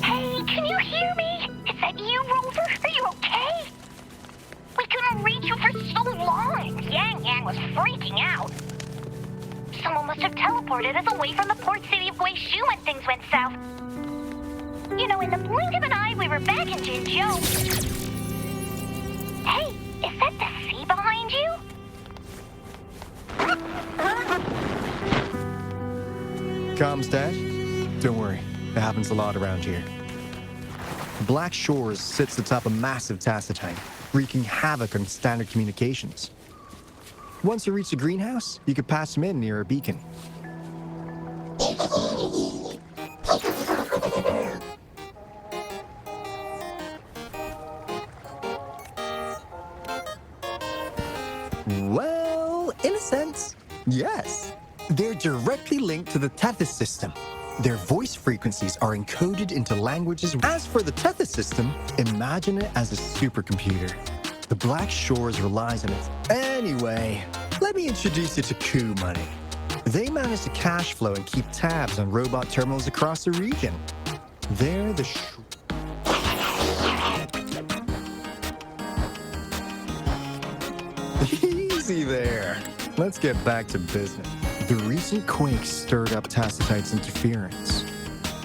Hey, can you hear me? Is that you, Rover? Are you okay? We couldn't reach you for so long. Yang Yang was freaking out. Someone must have teleported us away from the port city of Guizhou when things went south. You know, in the blink of an eye, we were back in Jinzhou. Hey, is that the sea behind you? Comms, Dad? Don't worry, it happens a lot around here. Black Shores sits atop a massive tacitite, wreaking havoc on standard communications. Once you reach the greenhouse, you could pass them in near a beacon. Well, in a sense, yes. They're directly linked to the Tethys system. Their voice frequencies are encoded into languages. As for the Tethys system, imagine it as a supercomputer. The Black Shores relies on it. Anyway, let me introduce you to Coup Money. They manage to cash flow and keep tabs on robot terminals across the region. They're the Easy there. Let's get back to business. The recent quake stirred up Tacitite's interference.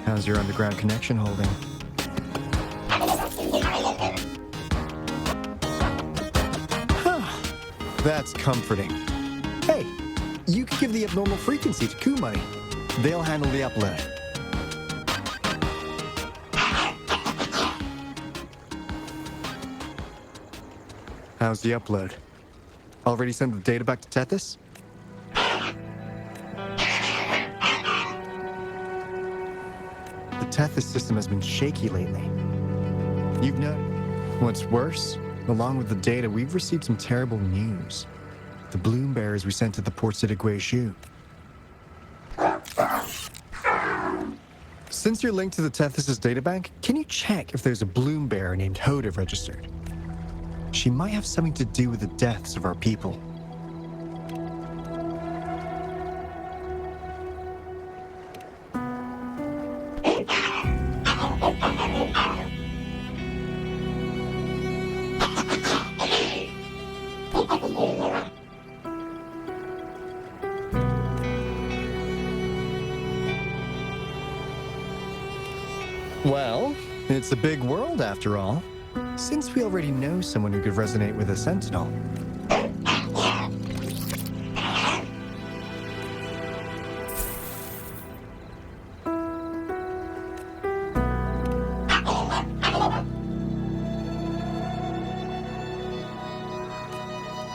How's your underground connection holding? That's comforting. Hey, you can give the abnormal frequency to Coup Money. They'll handle the upload. How's the upload? Already sent the data back to Tethys? The Tethys system has been shaky lately. You've known. What's worse, along with the data, we've received some terrible news. The bloom bearers we sent to the port city Guizhou. Since you're linked to the Tethys' databank, can you check if there's a bloom bearer named Hoda registered? She might have something to do with the deaths of our people. Well, it's a big world after all. Since we already know someone who could resonate with a sentinel.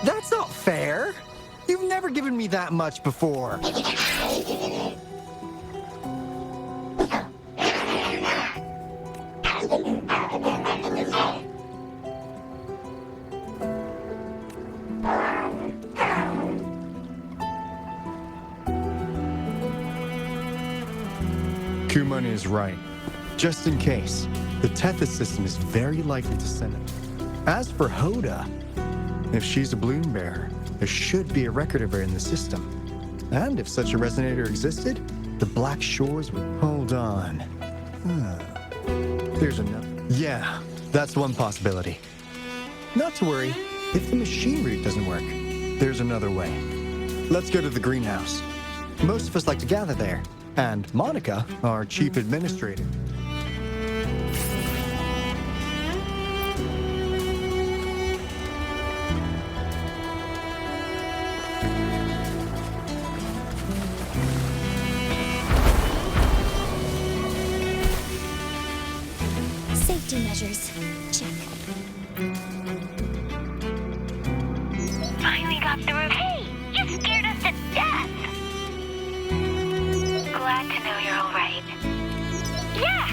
That's not fair. You've never given me that much before. Kumon is right. Just in case, the Tethys system is very likely to send it. As for Hoda, if she's a bloom bearer, there should be a record of her in the system. And if such a resonator existed, the Black Shores would... Hold on. There's another... Yeah, that's one possibility. Not to worry, if the machine route doesn't work, there's another way. Let's go to the greenhouse. Most of us like to gather there. And Monica, our chief administrator. Safety measures. Check. Finally got through. Hey, you scared us to death. Glad to know you're all right. Yeah!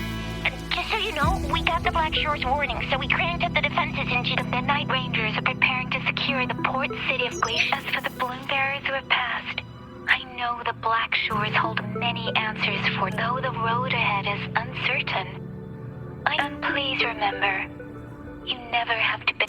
Just so you know, we got the Black Shores warning, so we cranked up the defenses into the Midnight Rangers are preparing to secure the port city of Guizhou. As for the bloom bearers who have passed, I know the Black Shores hold many answers for though the road ahead is uncertain. And please remember, you never have to be.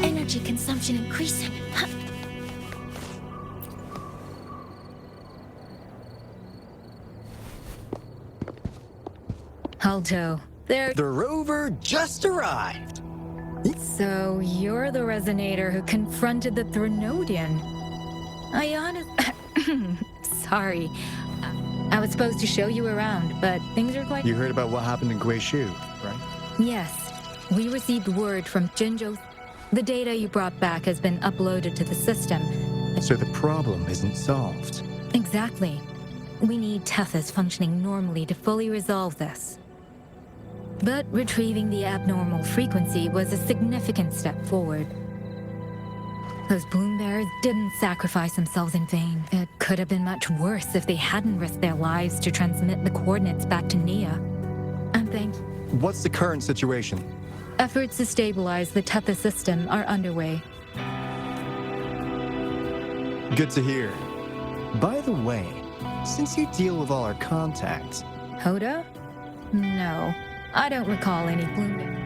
Energy consumption increasing. Alto, there. The rover just arrived. So you're the resonator who confronted the Threnodian. Sorry. I was supposed to show you around, but things are quite. You heard about what happened in Guishu, right? Yes. We received word from Jinzhou. The data you brought back has been uploaded to the system. So the problem isn't solved. Exactly. We need Tethys functioning normally to fully resolve this. But retrieving the abnormal frequency was a significant step forward. Those bloom bearers didn't sacrifice themselves in vain. It could have been much worse if they hadn't risked their lives to transmit the coordinates back to Nia. And thank you. What's the current situation? Efforts to stabilize the Tethys system are underway. Good to hear. By the way, since you deal with all our contacts, Hoda? No, I don't recall any bloom bearers.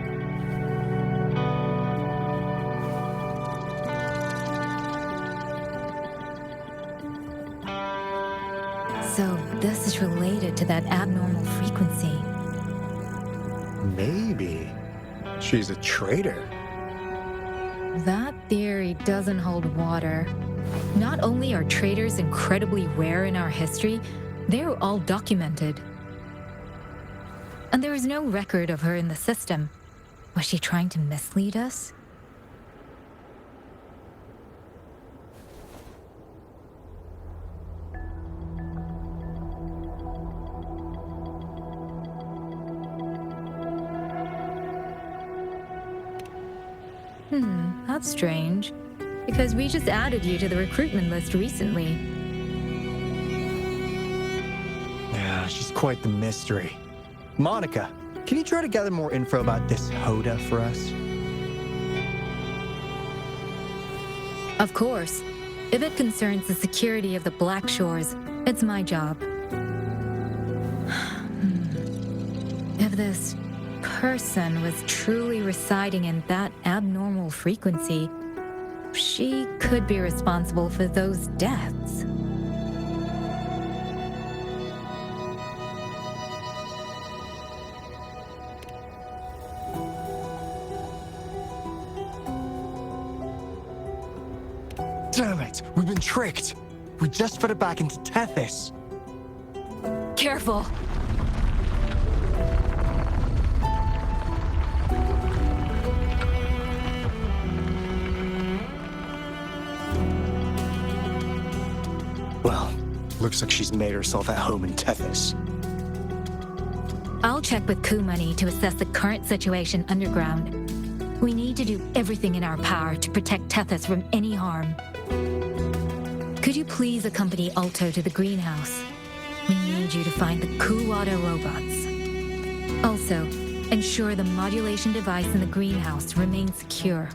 So this is related to that abnormal frequency. maybe she's a traitor. That theory doesn't hold water. Not only are traitors incredibly rare in our history, they're all documented. And there is no record of her in the system. Was she trying to mislead us? That's strange. Because we just added you to the recruitment list recently. Yeah, she's quite the mystery. Monica, can you try to gather more info about this Hoda for us? Of course. If it concerns the security of the Black Shores, it's my job. If this person was truly residing in that abnormal frequency, she could be responsible for those deaths. Damn it, we've been tricked. We just put it back into Tethys. Careful! Well, looks like she's made herself at home in Tethys. I'll check with Kumani to assess the current situation underground. We need to do everything in our power to protect Tethys from any harm. Could you please accompany Alto to the greenhouse? We need you to find the Kuwata robots. Also, ensure the modulation device in the greenhouse remains secure.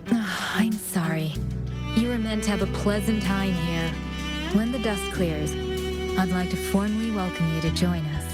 I'm sorry. You were meant to have a pleasant time here. When the dust clears, I'd like to formally welcome you to join us.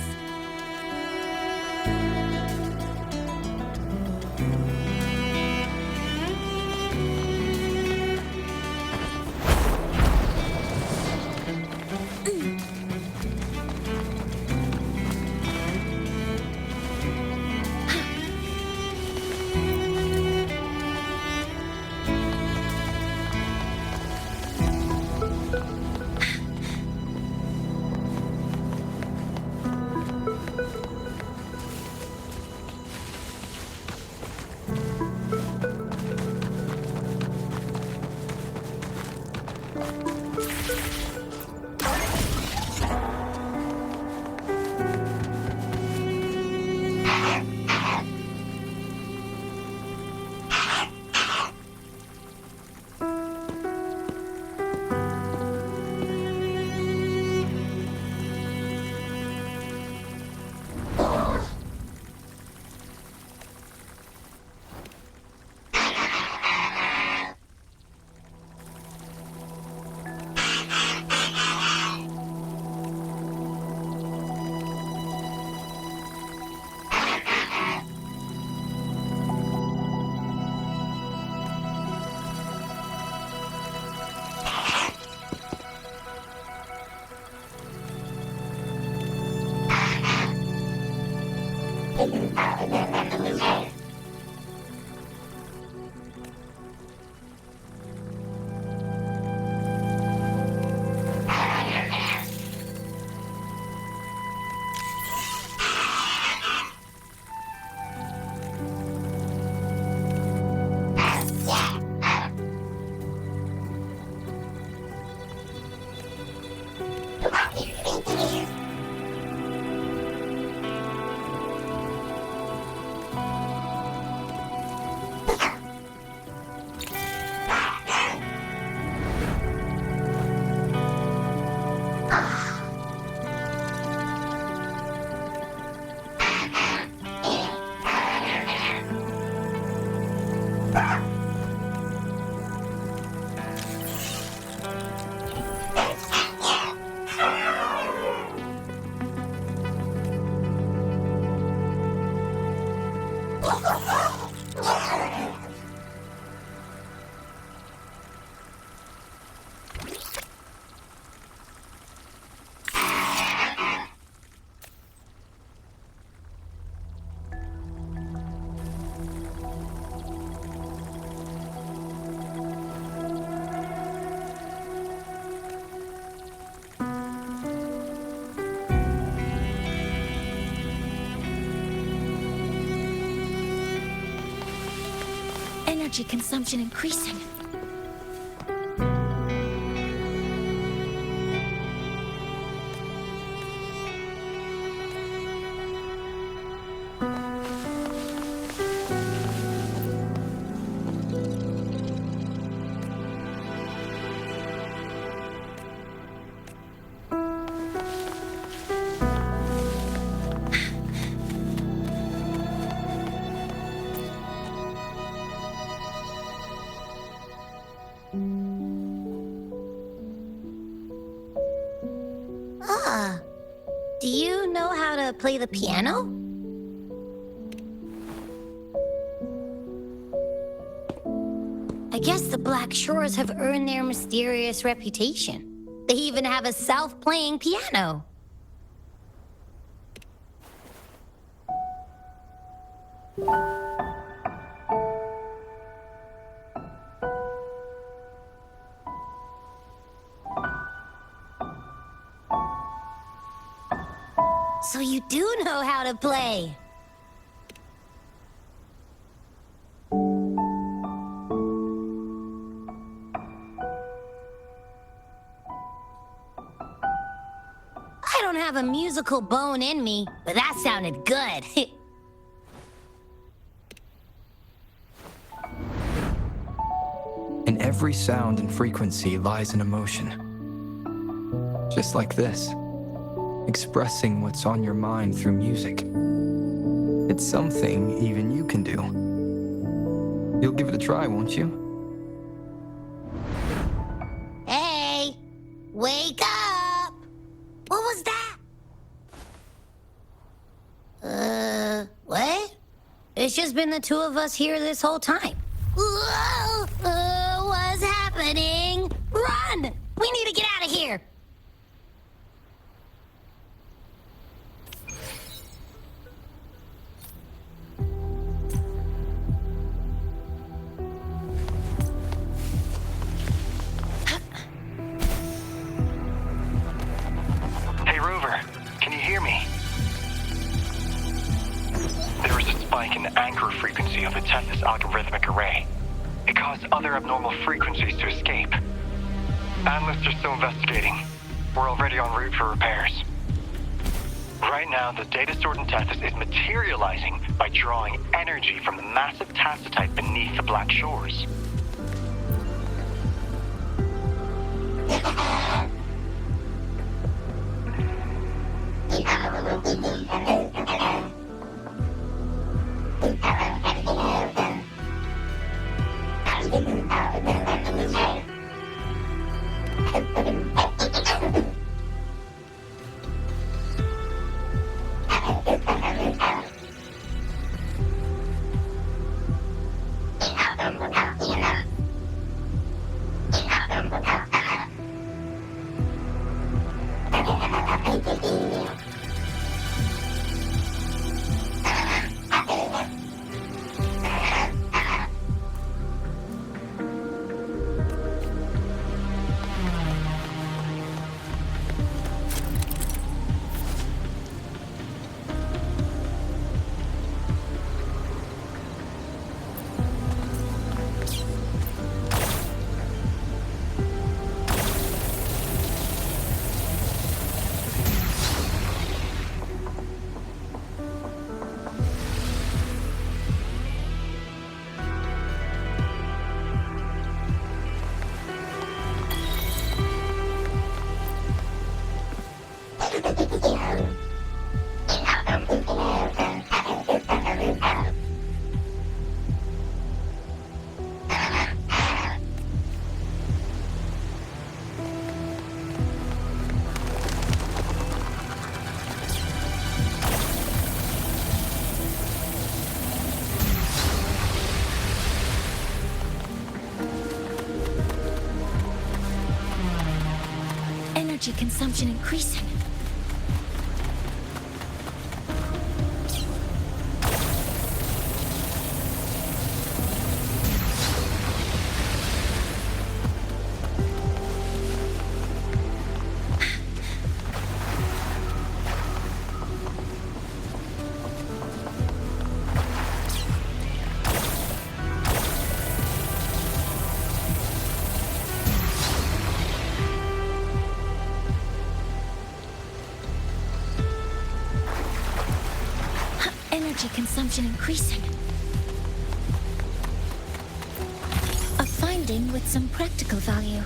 Energy consumption increasing. Ah, do you know how to play the piano? I guess the Black Shores have earned their mysterious reputation. They even have a self-playing piano. So you do know how to play. I don't have a musical bone in me, but that sounded good. In every sound and frequency lies an emotion. Just like this, expressing what's on your mind through music. It's something even you can do. You'll give it a try, won't you? Hey, wake up! What was that? What? It's just been the two of us here this whole time. Whoa! What's happening? Run! We need to get out of here! Hey, Rover, can you hear me? There is a spike in the anchor frequency of the Tethys algorithmic array. It caused other abnormal frequencies to escape. Analysts are still investigating. We're already en route for repairs. Right now, the data stored in Tethys is materializing by drawing energy from the massive tacitite beneath the Black Shores. Energy consumption increasing. Energy consumption increasing. A finding with some practical value.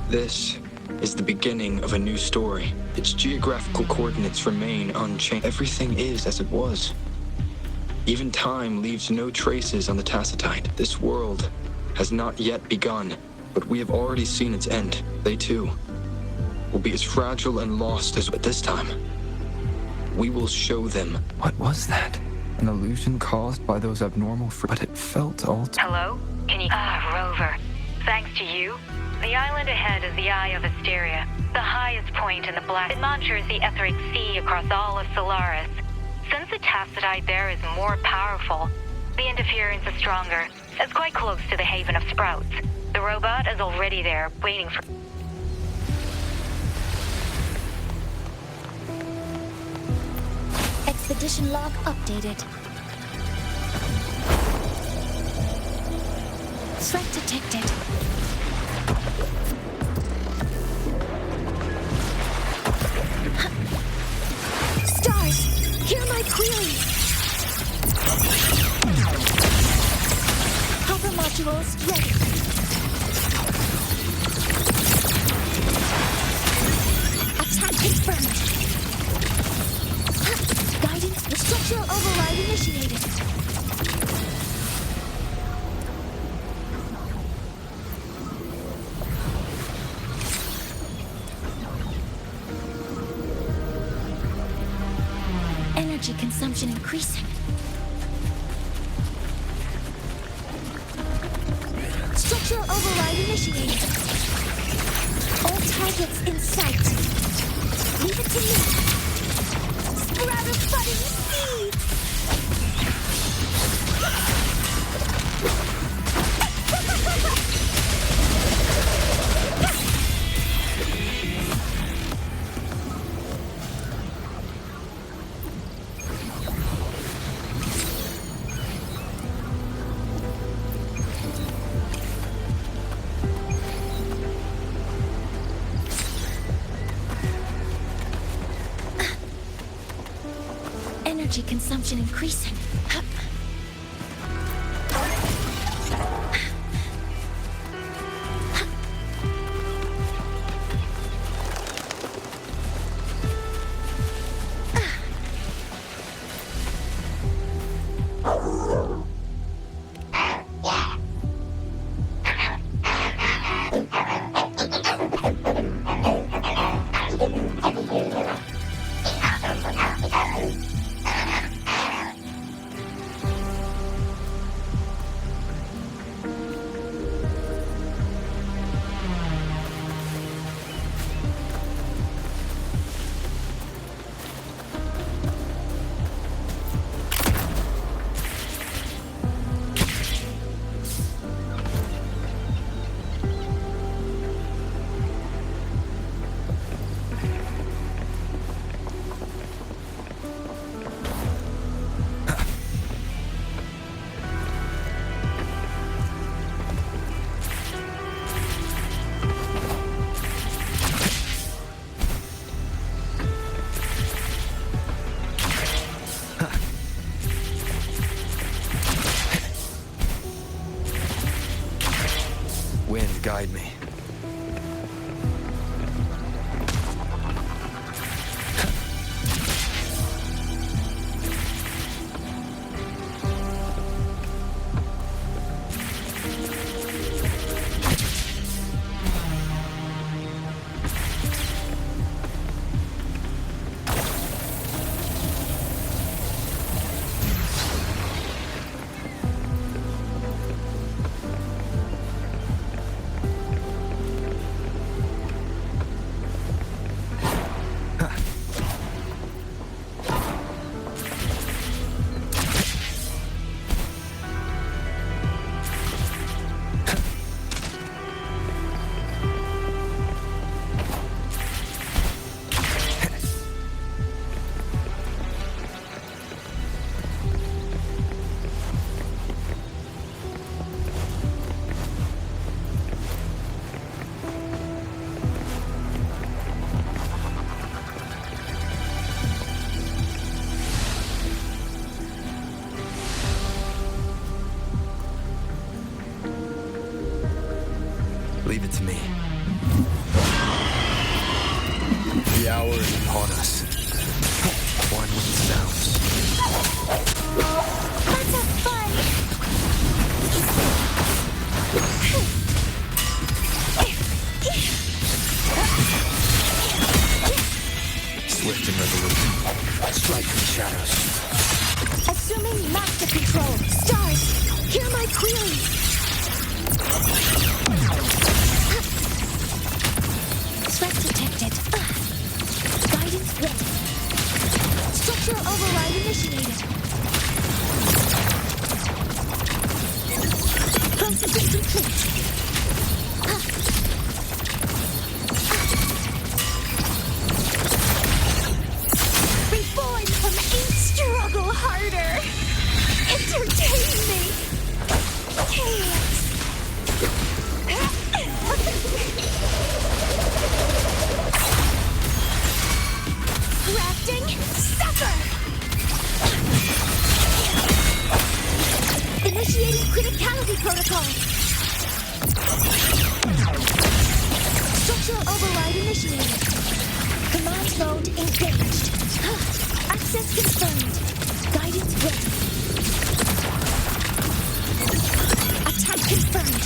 This is the beginning of a new story. Its geographical coordinates remain unchanged. Everything is as it was. Even time leaves no traces on the Tacitite. This world has not yet begun, but we have already seen its end. They too will be as fragile and lost as at this time. We will show them. What was that? An illusion caused by those abnormal but it felt all Hello? Can you... Rover. Thanks to you, the island ahead is the Eye of Asteria, the highest point in the black. It monitors the etheric sea across all of Solaris. Since the Tacitite there is more powerful, the interference is stronger. It's quite close to the Haven of Sprouts. The robot is already there, waiting for... Expedition log updated. Threat detected. Stars, hear my query. Hopper modules ready. Attack confirmed. Guidance, the structural override initiated. Energy consumption increasing. Structural override initiated. All targets in sight. Leave it to me. Sprout of budding seeds! Energy consumption increasing. to me. The hour is upon us. One with the sounds. Let's have fun! Swift and resolute. Strike in the shadows. Assuming master control. Stars, hear my query. Threat detected. Guidance ready. Structural override initiated. Processing complete. Reborn from ink, struggle harder. Entertain me. Chaos. Crafting, suffer. Initiating criticality protocol. Structural override initiated. Command mode engaged. Access confirmed. Guidance ready. Attack confirmed.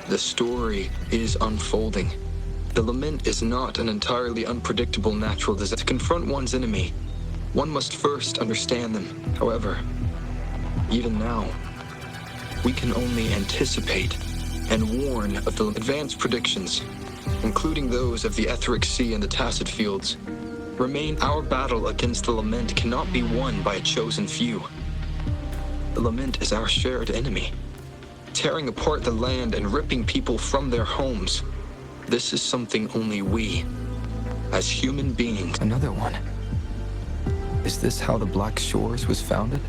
The story is unfolding. The lament is not an entirely unpredictable natural disaster. To confront one's enemy, one must first understand them. However, even now, we can only anticipate and warn of the advanced predictions, including those of the Etheric Sea and the Tacit Fields. Remain our battle against the lament cannot be won by a chosen few. The lament is our shared enemy, tearing apart the land and ripping people from their homes. This is something only we, as human beings... Another one. Is this how the Black Shores was founded?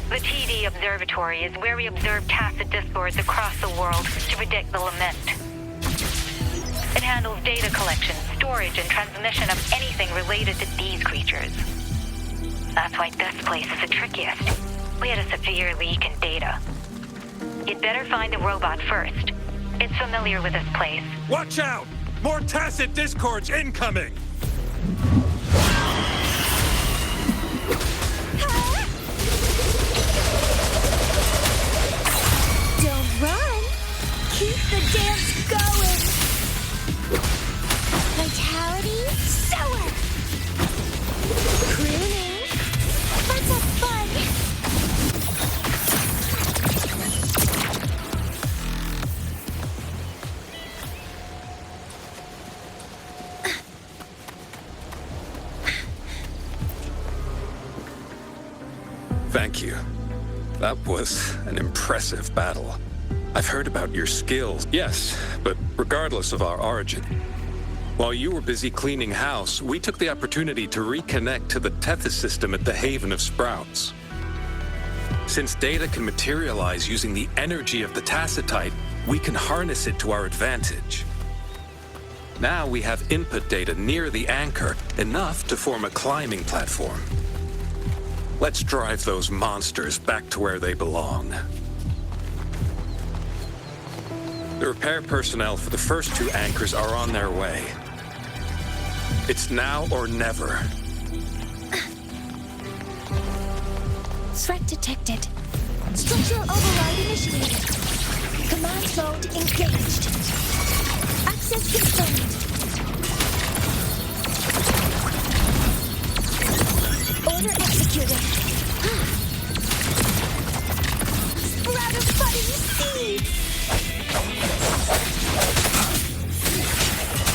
The TD Observatory is where we observe tacit discords across the world to predict the lament. It handles data collection, storage, and transmission of anything related to these creatures. That's why this place is the trickiest. We had a severe leak in data. You'd better find the robot first. It's familiar with this place. Watch out! More tacit discords incoming! Don't run. Keep the dance going. Vitality, sour. Crooning. Let's have fun. Thank you. That was an impressive battle. I've heard about your skills, yes, but regardless of our origin. While you were busy cleaning house, we took the opportunity to reconnect to the Tethys system at the Haven of Sprouts. Since data can materialize using the energy of the Tacitite, we can harness it to our advantage. Now we have input data near the anchor, enough to form a climbing platform. Let's drive those monsters back to where they belong. The repair personnel for the first two anchors are on their way. It's now or never. Threat detected. Structural override initiated. Command mode engaged. Access confirmed. Order executed. Sprout of budding seeds!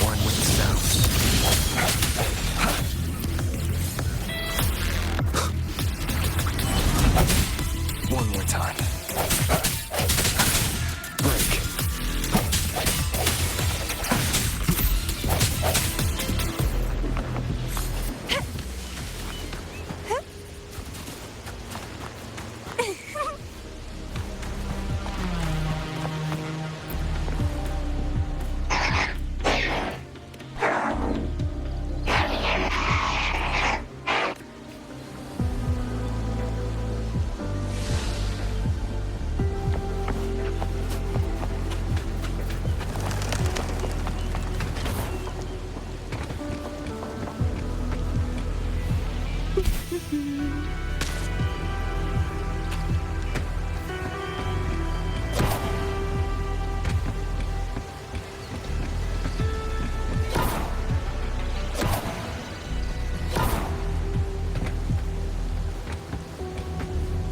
One with the sound. One more time. Break.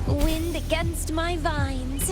Wind against my vines.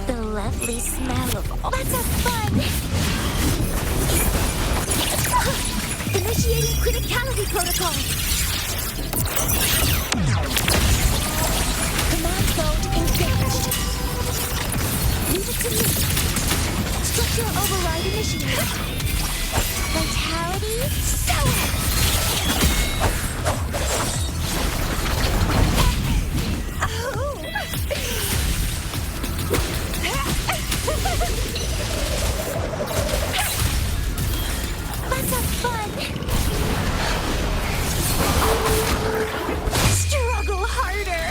The lovely smell of all. Let's have fun! Initiating criticality protocol. Command mode engaged. Leave it to me. Structure override initiated. Vitality, sour! Let's have fun! Struggle harder!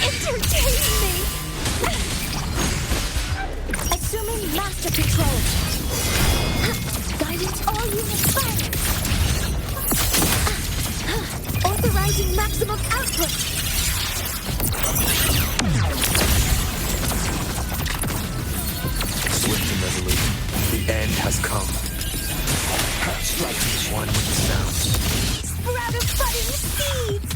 Entertain me! Assuming master control. Guidance all units silence. Authorizing maximum output. Swift and resolute. The end has come. Strike each one with the sound. Sprout of budding seeds!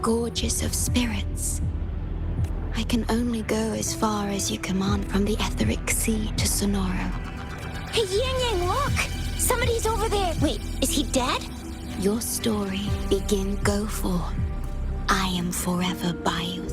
Gorgeous of spirits. I can only go as far as you command from the etheric sea to Sonoro. Hey, Yang Yang, look! Somebody's over there! Wait, is he dead? Your story begin go for. I am forever by you.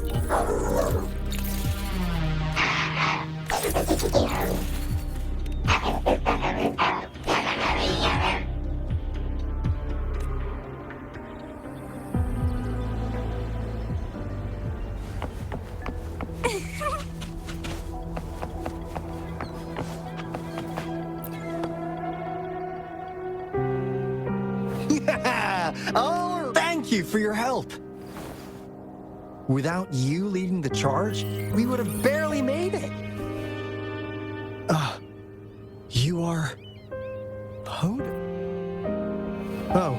Oh, thank you for your help. Without you leading the charge, we would have barely made it. You are... Hoda? Oh,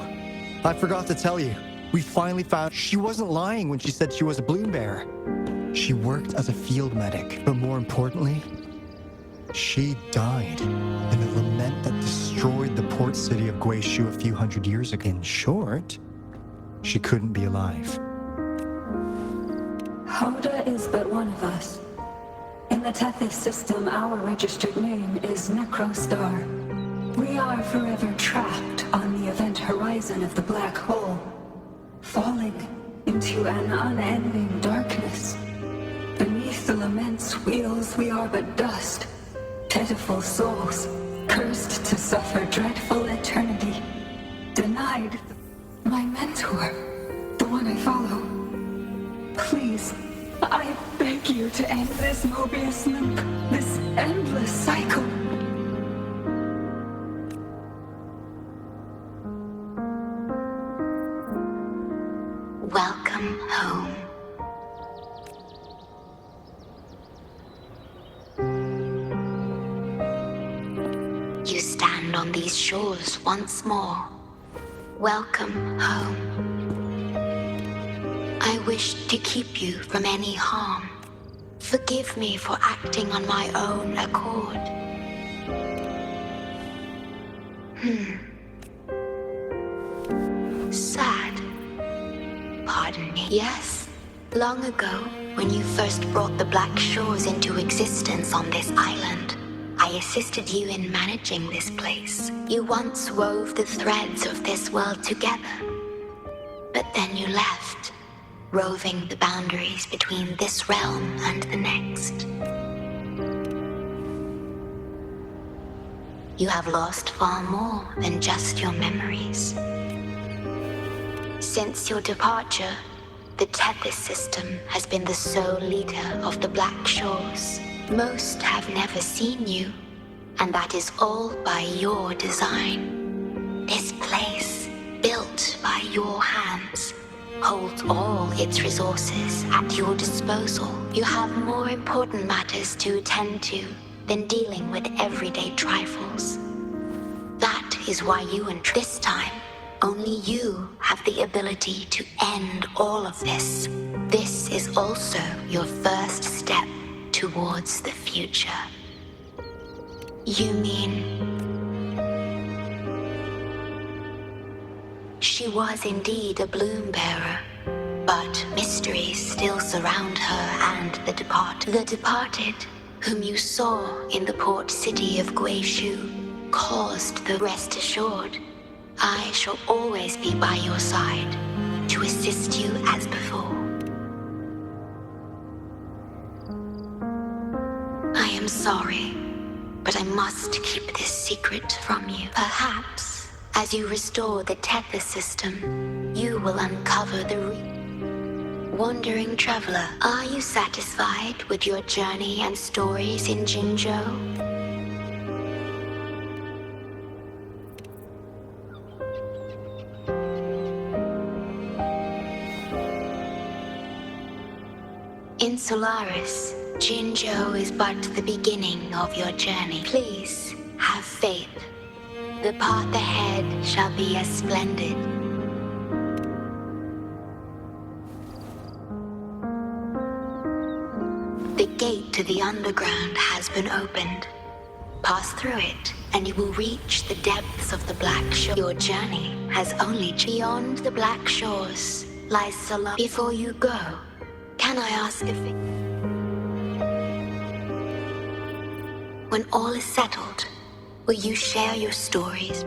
I forgot to tell you. We finally found she wasn't lying when she said she was a bloom bearer. She worked as a field medic, but more importantly, she died in a lament that destroyed the port city of Guizhou a few hundred years ago. In short, she couldn't be alive. Hoda is but one of us. In the Tethys system, our registered name is Necrostar. We are forever trapped on the event horizon of the black hole, falling into an unending darkness. Beneath the lament's wheels, we are but dust, pitiful souls, cursed to suffer dreadful eternity, denied my mentor, the one I follow. Please, I beg you to end this Mobius loop, this endless cycle. Welcome home. You stand on these shores once more. Welcome home. I wish to keep you from any harm. Forgive me for acting on my own accord. Sad. Pardon me. Yes. Long ago, when you first brought the Black Shores into existence on this island, I assisted you in managing this place. You once wove the threads of this world together. But then you left, roving the boundaries between this realm and the next. You have lost far more than just your memories. Since your departure, the Tethys system has been the sole leader of the Black Shores. Most have never seen you, and that is all by your design. This place, built by your hands, holds all its resources at your disposal. You have more important matters to attend to than dealing with everyday trifles. That is why you and this time, only you have the ability to end all of this. This is also your first step towards the future. You mean... She was indeed a bloom bearer, but mysteries still surround her and the departed. The departed, whom you saw in the port city of Guizhou, caused the rest assured. I shall always be by your side to assist you as before. I am sorry, but I must keep this secret from you. Perhaps, as you restore the Tethys system, you will uncover the Wandering traveler, are you satisfied with your journey and stories in Jinzhou? In Solaris, Jinzhou is but the beginning of your journey. Please, have faith. The path ahead shall be as splendid. The gate to the underground has been opened. Pass through it, and you will reach the depths of the Black Shore. Your journey has only beyond the Black Shores lies Solaris. Before you go, can I ask a favor? When all is settled, will you share your stories?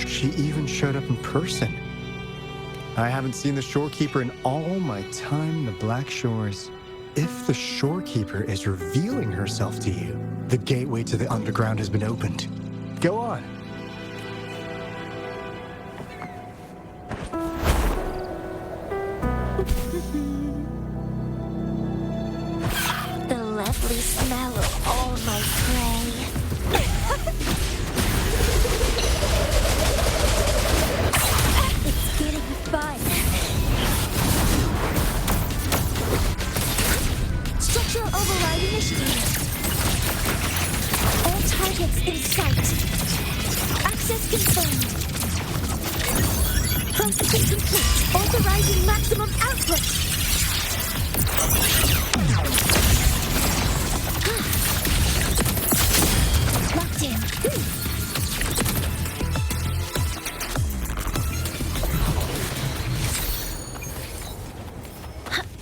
She even showed up in person. I haven't seen the shorekeeper in all my time in the Black Shores. If the shorekeeper is revealing herself to you, the gateway to the underground has been opened. Go on. The lovely smell of all my prey. It's getting fun. Structural override initiated. All targets in sight. Access confirmed. Processing complete. Authorizing maximum output. Locked in.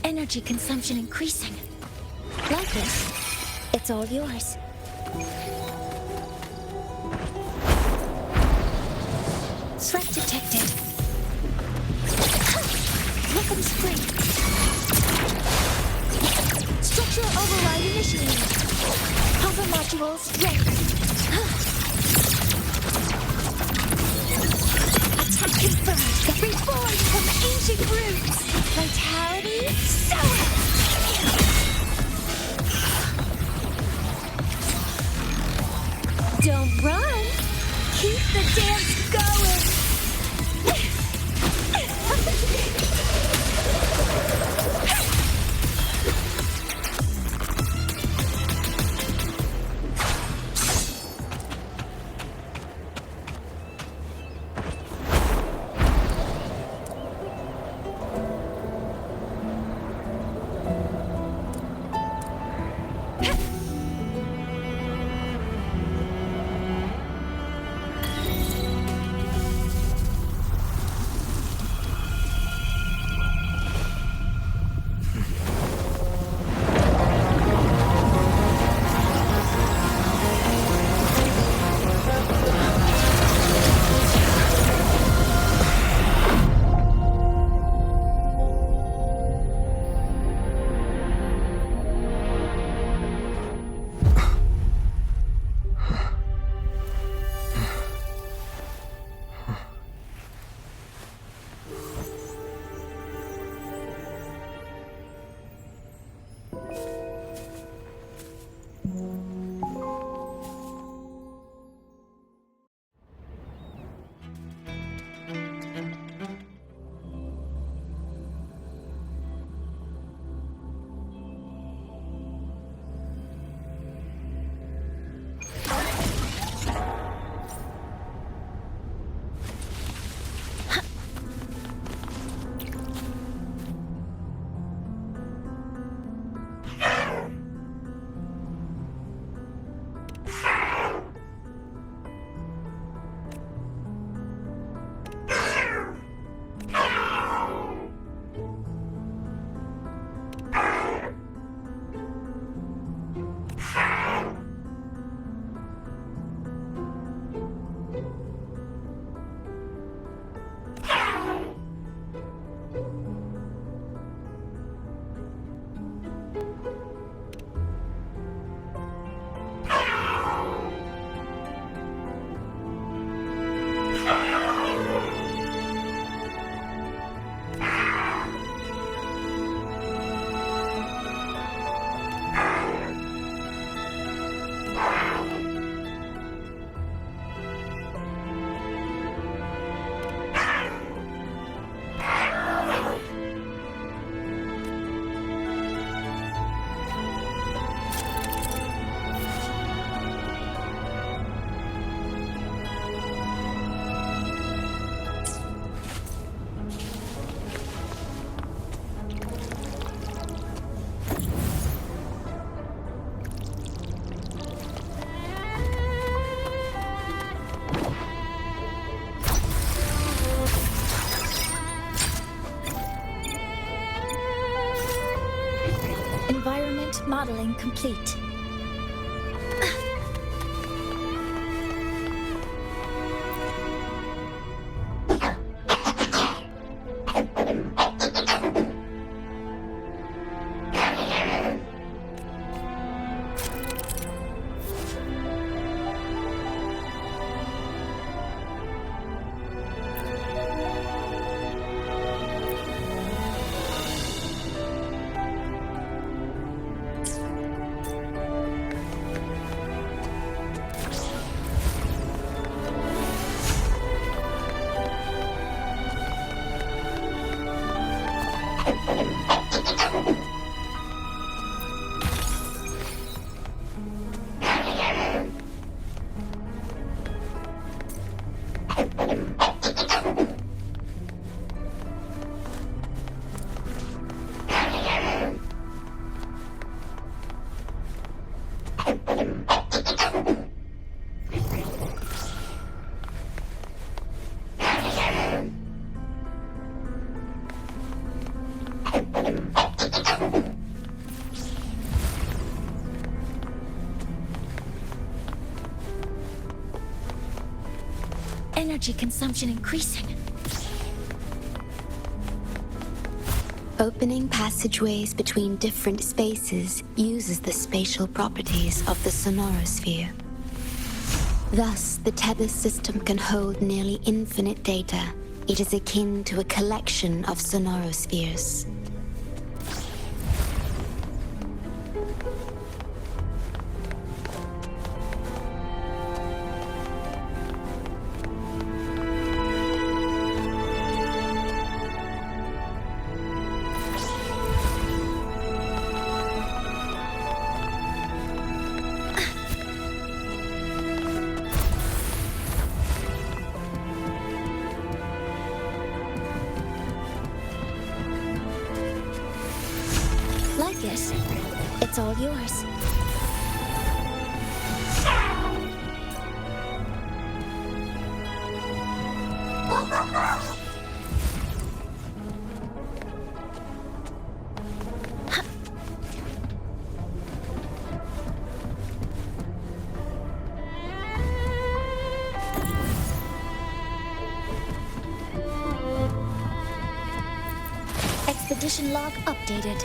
Energy consumption increasing. Like this, it's all yours. Threat detected. Welcome spring. Structural override initiated. Hover modules ready. Attack confirmed. Reborn from ancient roots. Vitality sour. Don't run. Keep the dance going. Modeling complete. Energy consumption increasing. Opening passageways between different spaces uses the spatial properties of the sonorosphere. Thus, the tether system can hold nearly infinite data. It is akin to a collection of sonorospheres. Like it. It's all yours. Expedition log updated.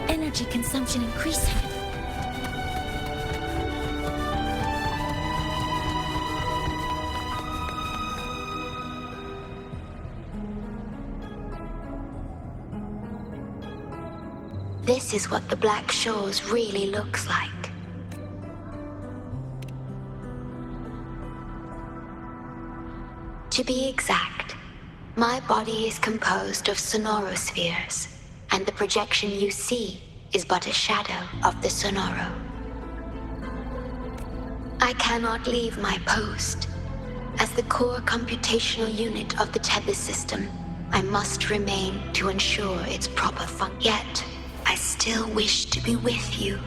Energy consumption increasing. This is what the Black Shores really looks like. To be exact, my body is composed of sonorospheres, and the projection you see is but a shadow of the sonoro. I cannot leave my post. As the core computational unit of the tether system, I must remain to ensure its proper function. Yet, I still wish to be with you.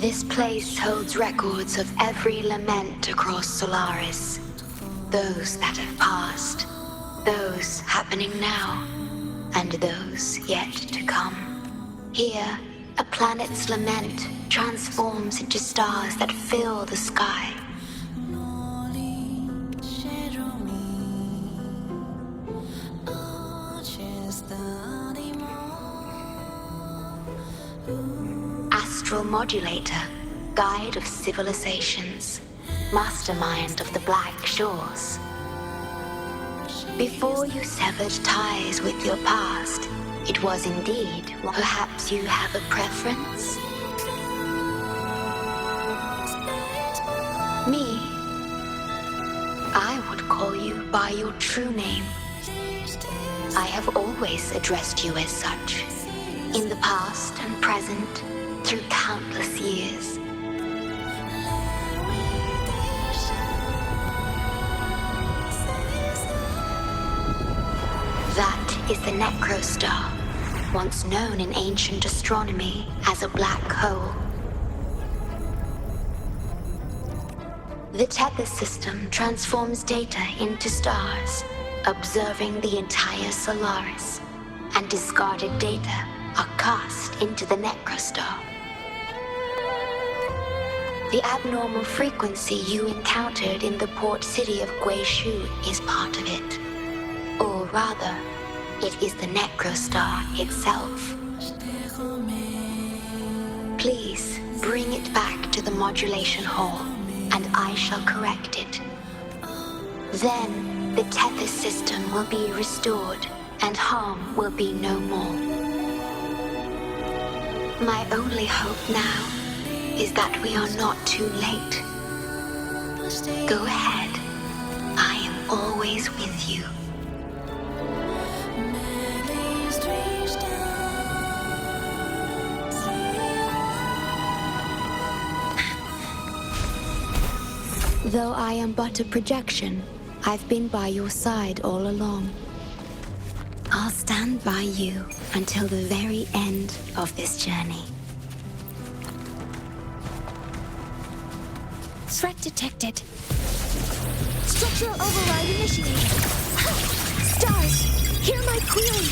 This place holds records of every lament across Solaris. Those that have passed, those happening now, and those yet to come. Here, a planet's lament transforms into stars that fill the sky. Astral Modulator, guide of civilizations, mastermind of the Black Shores. Before you severed ties with your past, it was indeed. Perhaps you have a preference? Me? I would call you by your true name. I have always addressed you as such, in the past and present, through countless years. That is the Necrostar, once known in ancient astronomy as a black hole. The tether system transforms data into stars, observing the entire Solaris, and discarded data are cast into the Necrostar. The abnormal frequency you encountered in the port city of Guishu is part of it. Or rather, it is the Necrostar itself. Please bring it back to the modulation hall, and I shall correct it. Then the tether system will be restored, and harm will be no more. My only hope now is that we are not too late. Go ahead. I am always with you. Though I am but a projection, I've been by your side all along. I'll stand by you until the very end of this journey. Threat detected. Structural override initiated. Stars, hear my query.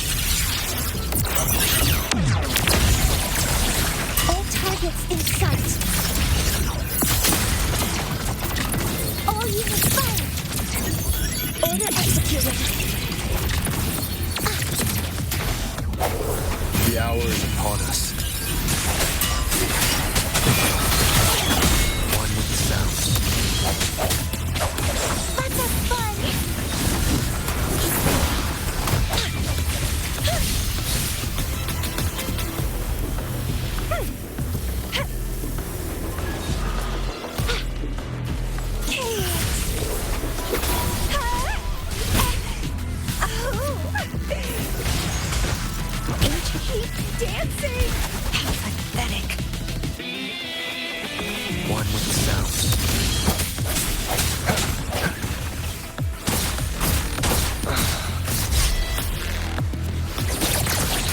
All targets in sight. All units fire. Order executed. The hour is upon us. One with the sounds. Let's have fun. Dancing! How pathetic. One with the sounds.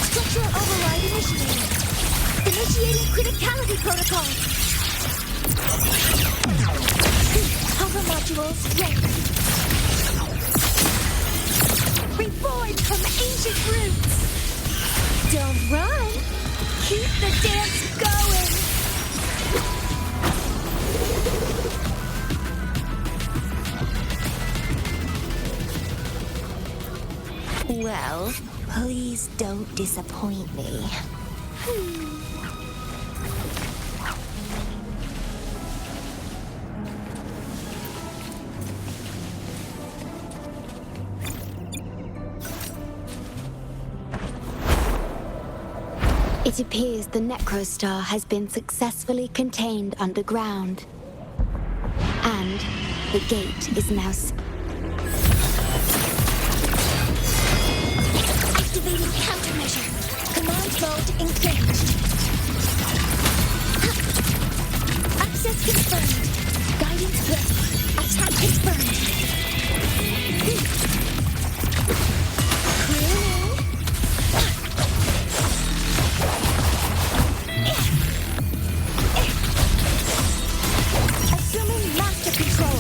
Structural override initiated. Initiating criticality protocol. Hover modules ready. Reborn from ancient roots. Don't run. Keep the dance going. Well, please don't disappoint me. It appears the Necrostar has been successfully contained underground. And the gate is now... Activating countermeasure. Command mode engaged. Access confirmed. Guidance ready. Attack confirmed. Assuming master control.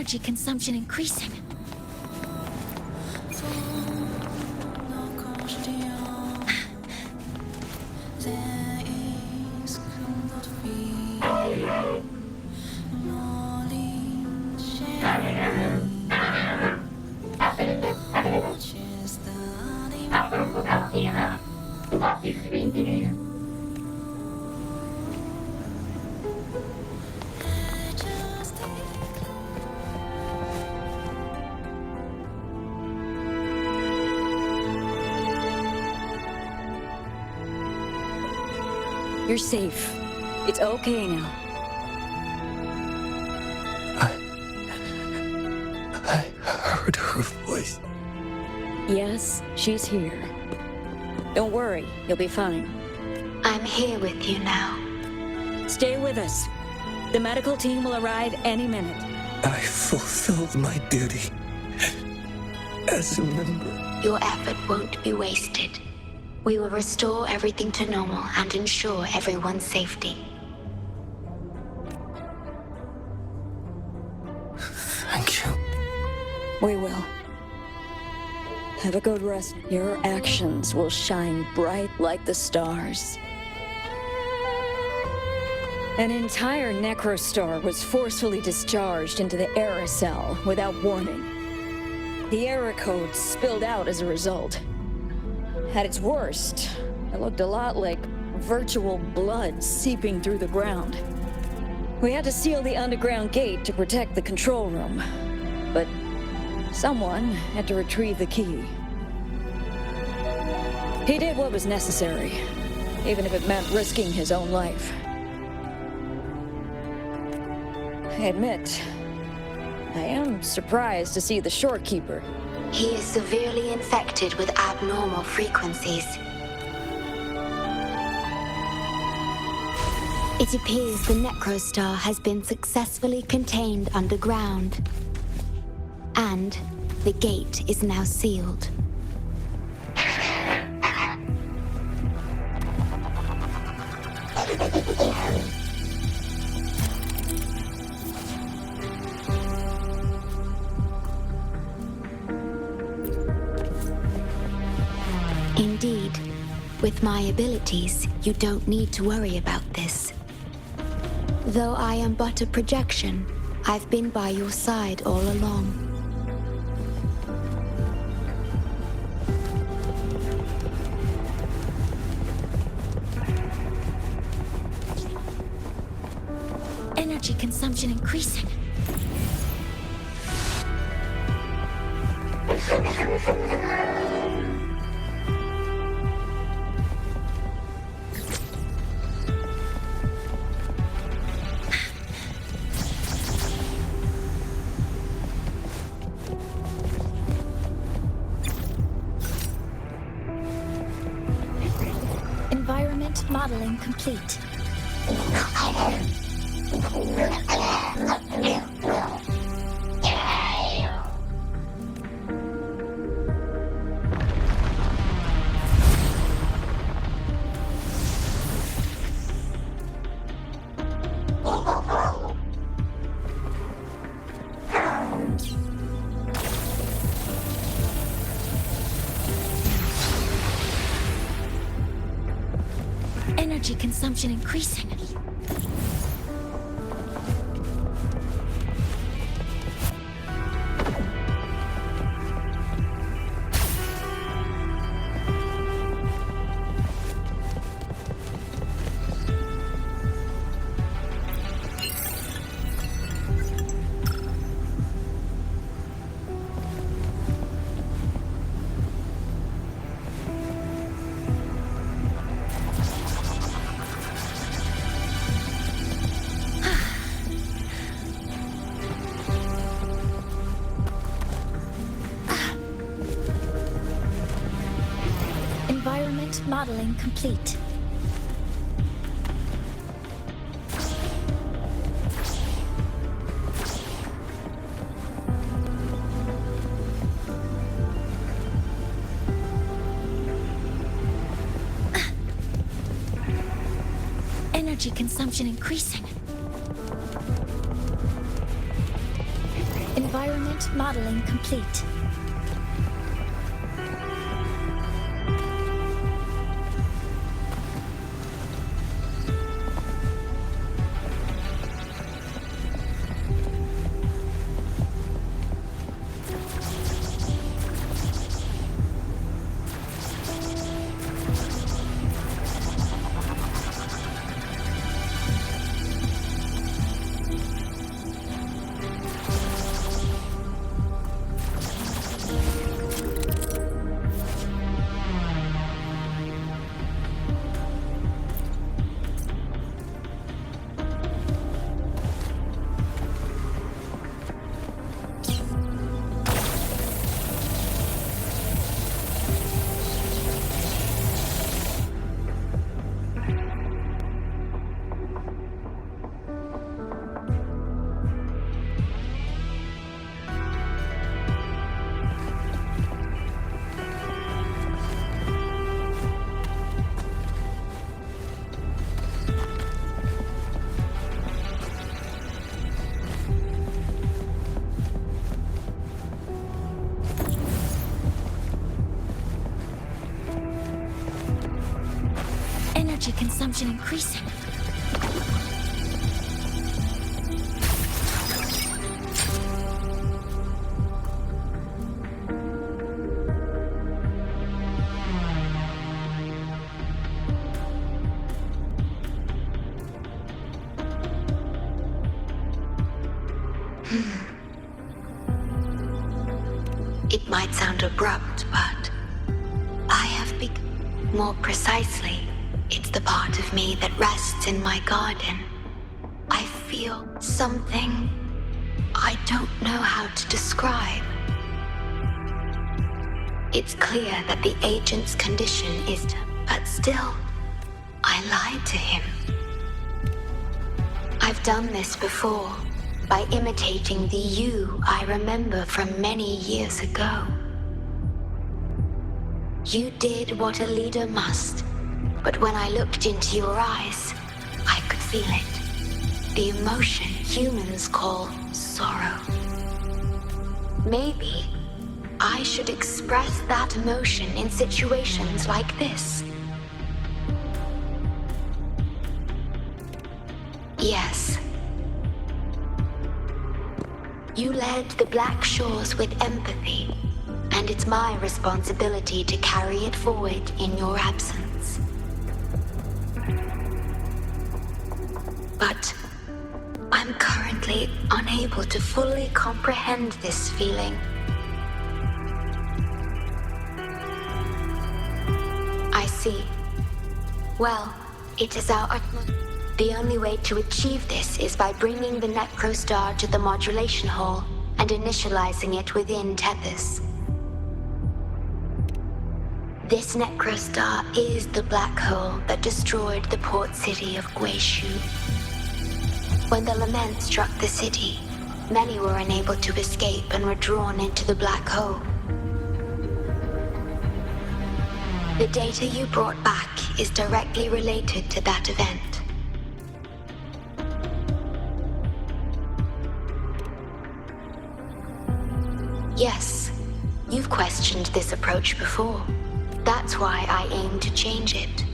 Energy consumption increasing. You're safe. It's okay now. I heard her voice. Yes, she's here. Don't worry, you'll be fine. I'm here with you now. Stay with us. The medical team will arrive any minute. I fulfilled my duty as a member. Your effort won't be wasted. We will restore everything to normal and ensure everyone's safety. Thank you. We will. Have a good rest. Your actions will shine bright like the stars. An entire necrostar was forcefully discharged into the era cell without warning. The era code spilled out as a result. At its worst, it looked a lot like virtual blood seeping through the ground. We had to seal the underground gate to protect the control room, but someone had to retrieve the key. He did what was necessary, even if it meant risking his own life. I admit, I am surprised to see the Shorekeeper. He is severely infected with abnormal frequencies. It appears the necrostar has been successfully contained underground. And the gate is now sealed. Indeed, with my abilities, you don't need to worry about this. Though I am but a projection, I've been by your side all along. Energy consumption increasing. Environment modeling complete. Energy consumption increasing. Environment modeling complete. Energy consumption increasing. Unit modeling complete. Energy consumption increasing. It might sound abrupt, but I have more precisely, it's the part of me that rests in my garden. I feel something I don't know how to describe. It's clear that the agent's condition is but still, I lied to him. I've done this before, by imitating the you I remember from many years ago. You did what a leader must, but when I looked into your eyes, I could feel it. The emotion humans call sorrow. Maybe I should express that emotion in situations like this. Yes. You led the Black Shores with empathy, and it's my responsibility to carry it forward in your absence. But I'm currently unable to fully comprehend this feeling. I see. Well, it is our utmost. The only way to achieve this is by bringing the Necrostar to the modulation hall and initializing it within Tethys. This Necrostar is the black hole that destroyed the port city of Guishu. When the lament struck the city, many were unable to escape and were drawn into the black hole. The data you brought back is directly related to that event. Yes, you've questioned this approach before. That's why I aim to change it.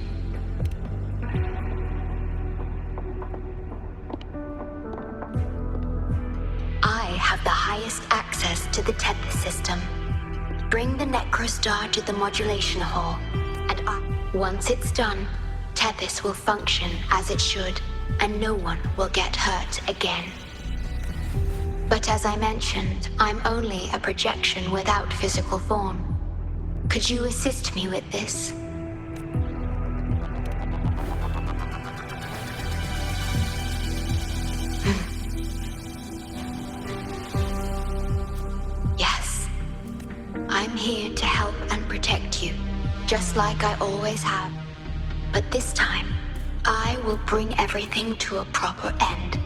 I have the highest access to the Tethys system. Bring the Necrostar to the modulation hall, and once it's done, Tethys will function as it should, and no one will get hurt again. But as I mentioned, I'm only a projection without physical form. Could you assist me with this? Yes. I'm here to help and protect you, just like I always have. But this time, I will bring everything to a proper end.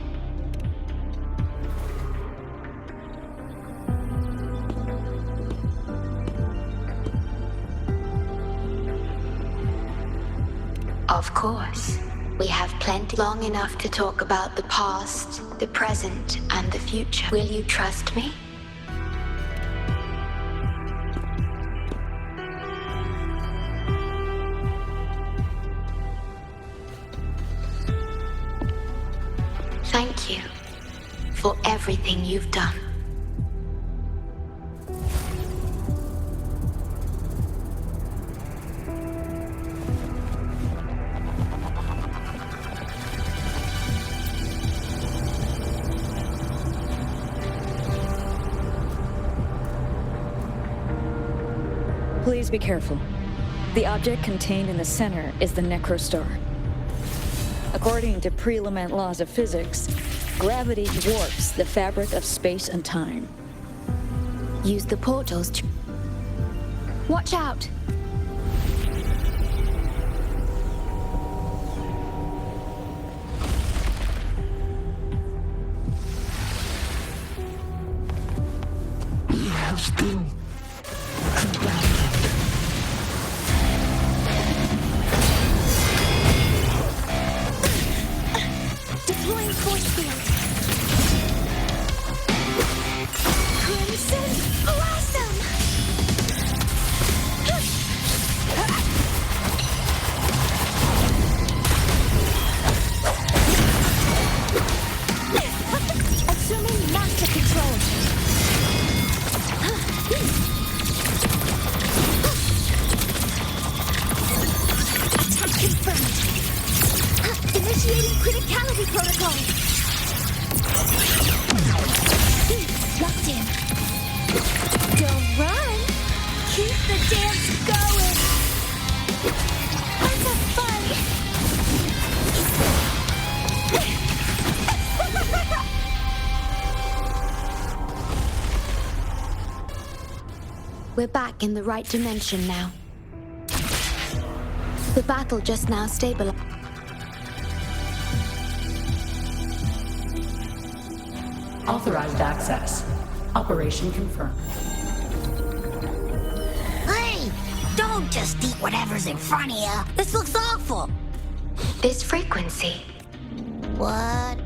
Of course. We have plenty long enough to talk about the past, the present, and the future. Will you trust me? for everything you've done. Please be careful. The object contained in the center is the Necrostar. According to pre-Lament laws of physics, gravity warps the fabric of space and time. Use the portals to... Watch out! We have still Deploying force field. Crimson Blossom! Assuming master control. Attack confirmed. Initiating criticality protocol. Locked in. Don't run. Keep the dance going. Let's have fun. We're back in the right dimension now. The battle just now stabilized. Authorized access. Operation confirmed. Hey! Don't just eat whatever's in front of you. This looks awful. This frequency, What?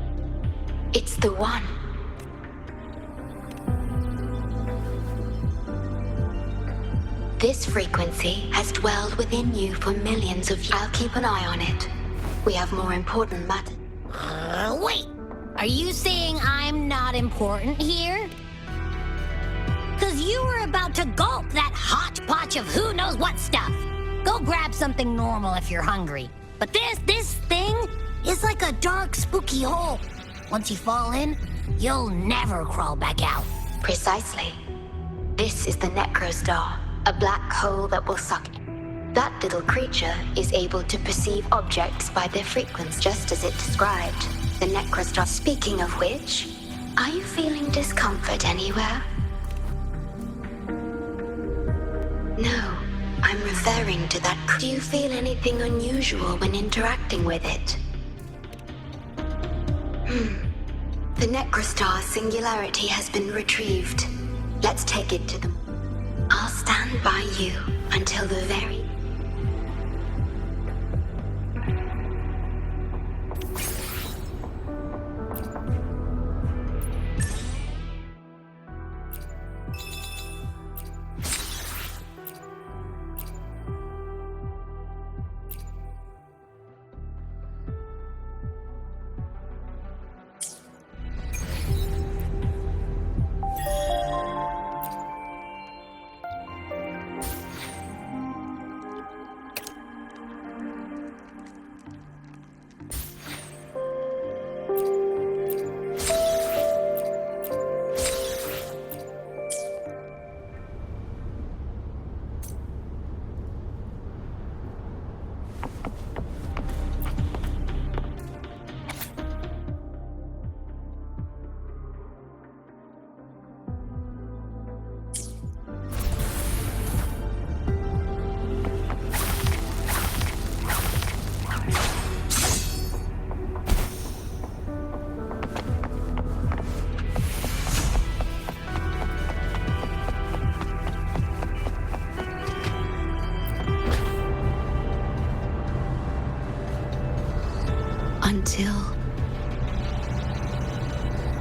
it's the one. This frequency has dwelled within you for millions of years. I'll keep an eye on it. We have more important matters. Wait! Are you saying I'm not important here? Cause you were about to gulp that hodgepodge of who knows what stuff. Go grab something normal if you're hungry. But this thing is like a dark, spooky hole. Once you fall in, you'll never crawl back out. Precisely. This is the Necrostar, a black hole that will suck. That little creature is able to perceive objects by their frequency, just as it described. The Necrostar. Speaking of which, are you feeling discomfort anywhere? No, I'm referring to that. Do you feel anything unusual when interacting with it? The Necrostar singularity has been retrieved. Let's take it to them. I'll stand by you until the very... Until...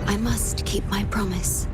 I must keep my promise.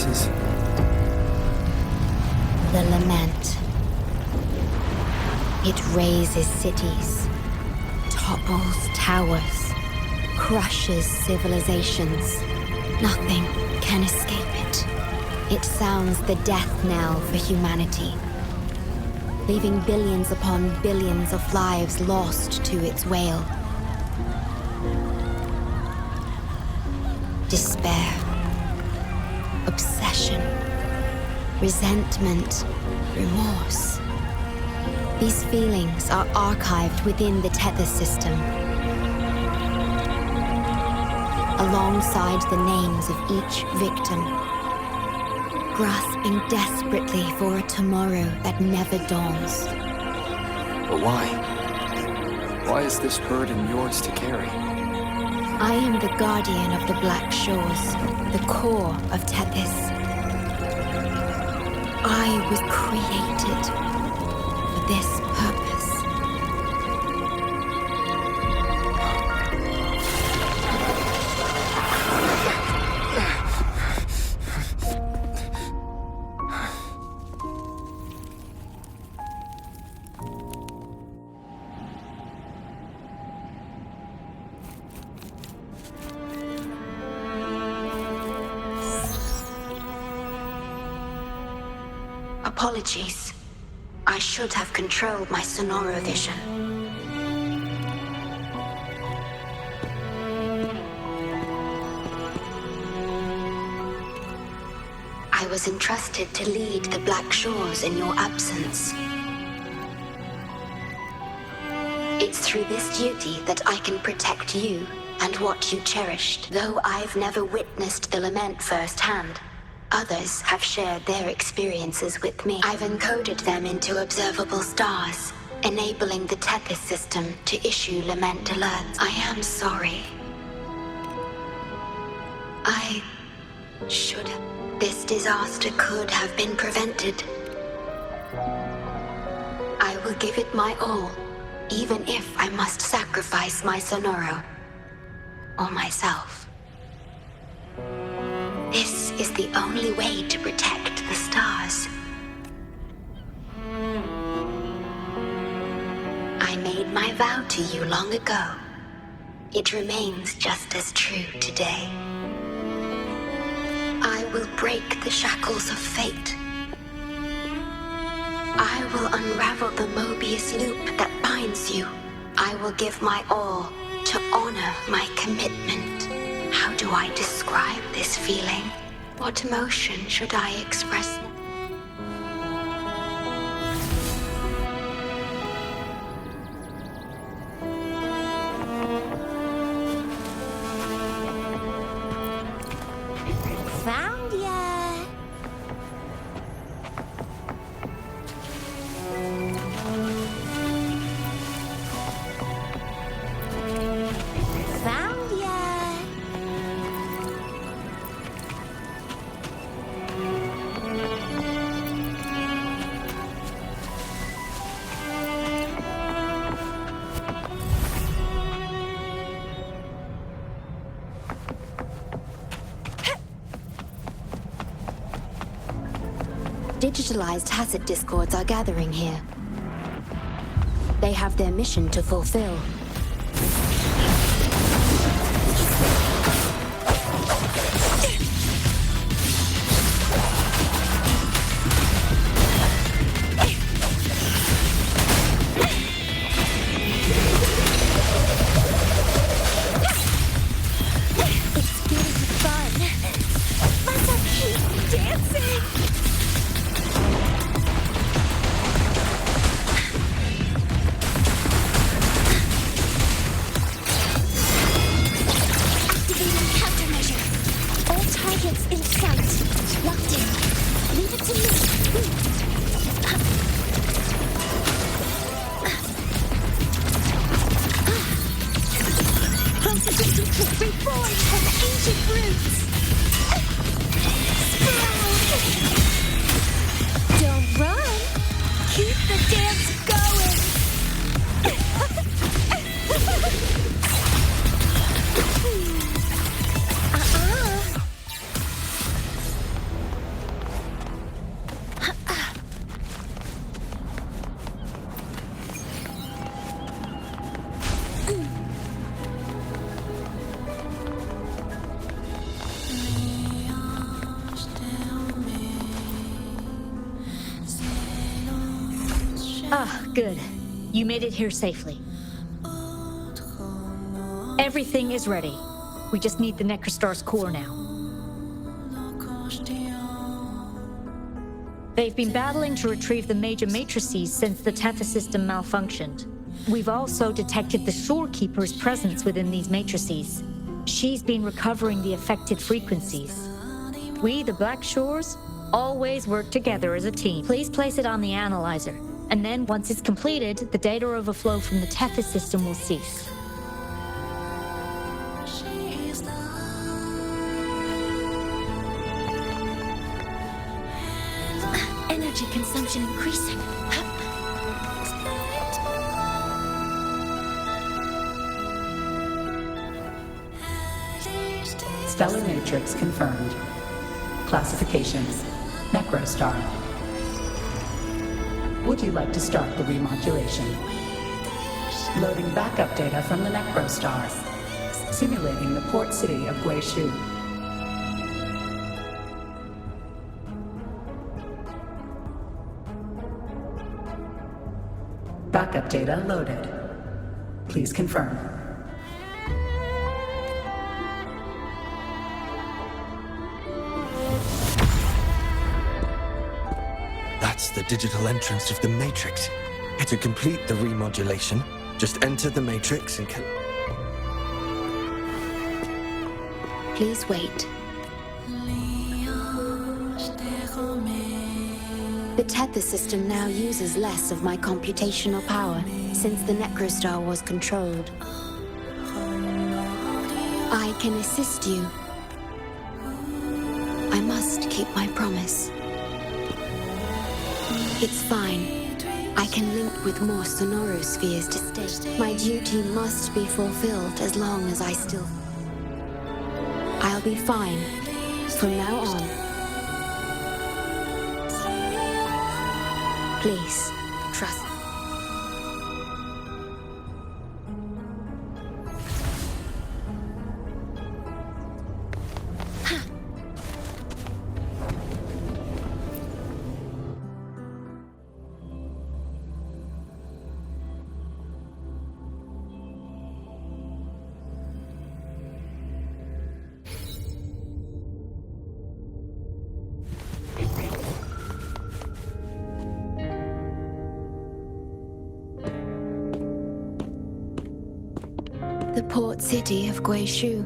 voices? The lament. It raises cities, topples towers, crushes civilizations. Nothing can escape it. It sounds the death knell for humanity, leaving billions upon billions of lives lost to its wail. Despair, obsession, resentment, remorse. These feelings are archived within the tether system, alongside the names of each victim, grasping desperately for a tomorrow that never dawns. But why? Why is this burden yours to carry? I am the guardian of the Black Shores, the core of Tethys. I was created for this purpose. Apologies. I should have controlled my sonoro vision. I was entrusted to lead the Black Shores in your absence. It's through this duty that I can protect you and what you cherished. Though I've never witnessed the lament firsthand, others have shared their experiences with me. I've encoded them into observable stars, enabling the Tethys system to issue lament alerts. I am sorry. I should have. This disaster could have been prevented. I will give it my all, even if I must sacrifice my sonoro or myself. This is the only way to protect the stars. I made my vow to you long ago. It remains just as true today. I will break the shackles of fate. I will unravel the Mobius loop that binds you. I will give my all to honor my commitment. How do I describe this feeling? What emotion should I express? Found ya! Found ya! Digitalized Hasid discords are gathering here. They have their mission to fulfill. It's getting fun. Let's keep dancing! Activating countermeasure. All targets in sight. Locked in. Leave it to me. Processing complete. Reborn from ancient roots. Sprout. Don't run. Keep the dance going. Good. You made it here safely. Everything is ready. We just need the Necrostar's core now. They've been battling to retrieve the major matrices since the Tethys system malfunctioned. We've also detected the Shorekeeper's presence within these matrices. She's been recovering the affected frequencies. We, the Black Shores, always work together as a team. Please place it on the analyzer, and then once it's completed, the data overflow from the Tethys system will cease. Energy consumption increasing. Stellar matrix confirmed. Classifications: Necrostar. Would you like to start the remodulation? Loading backup data from the Necrostar. Simulating the port city of Guishu. Backup data loaded. Please confirm. That's the digital entrance of the Matrix. To complete the remodulation, just enter the Matrix and Please wait. The Tethys system now uses less of my computational power since the Necrostar was controlled. I can assist you. I must keep my promise. It's fine. I can link with more sonorospheres to stay. My duty must be fulfilled as long as I still... I'll be fine from now on. Please, trust. The port city of Guishu.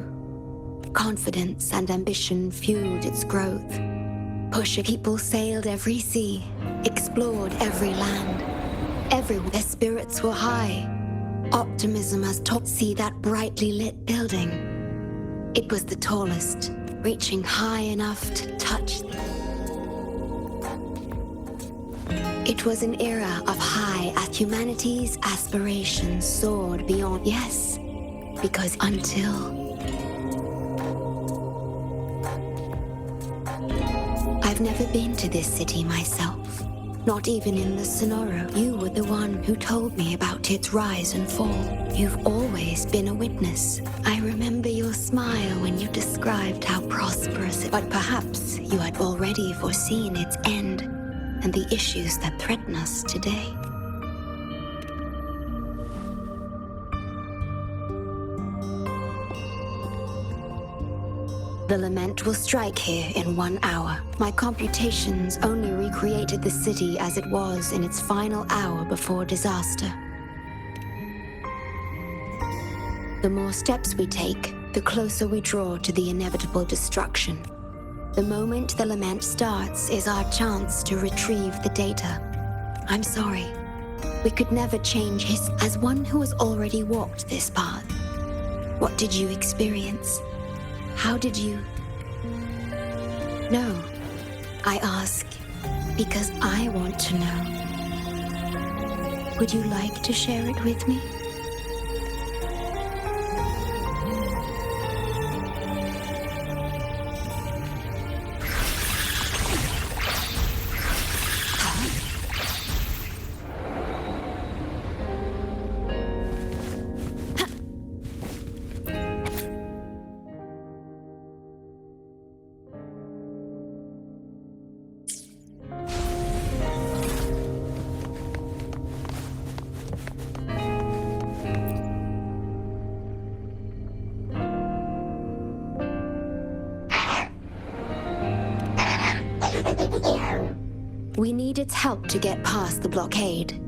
Confidence and ambition fueled its growth. Pusher people sailed every sea, explored every land. Everywhere their spirits were high. Optimism as top. See that brightly lit building? It was the tallest, reaching high enough to touch. It was an era of high as humanity's aspirations soared beyond. Yes. Because until... I've never been to this city myself, not even in the Sonoro. You were the one who told me about its rise and fall. You've always been a witness. I remember your smile when you described how prosperous it was. But perhaps you had already foreseen its end and the issues that threaten us today. The lament will strike here in 1 hour. My computations only recreated the city as it was in its final hour before disaster. The more steps we take, the closer we draw to the inevitable destruction. The moment the lament starts is our chance to retrieve the data. I'm sorry. We could never change his... As one who has already walked this path, what did you experience? How did you... No, I ask because I want to know. Would you like to share it with me? We need its help to get past the blockade.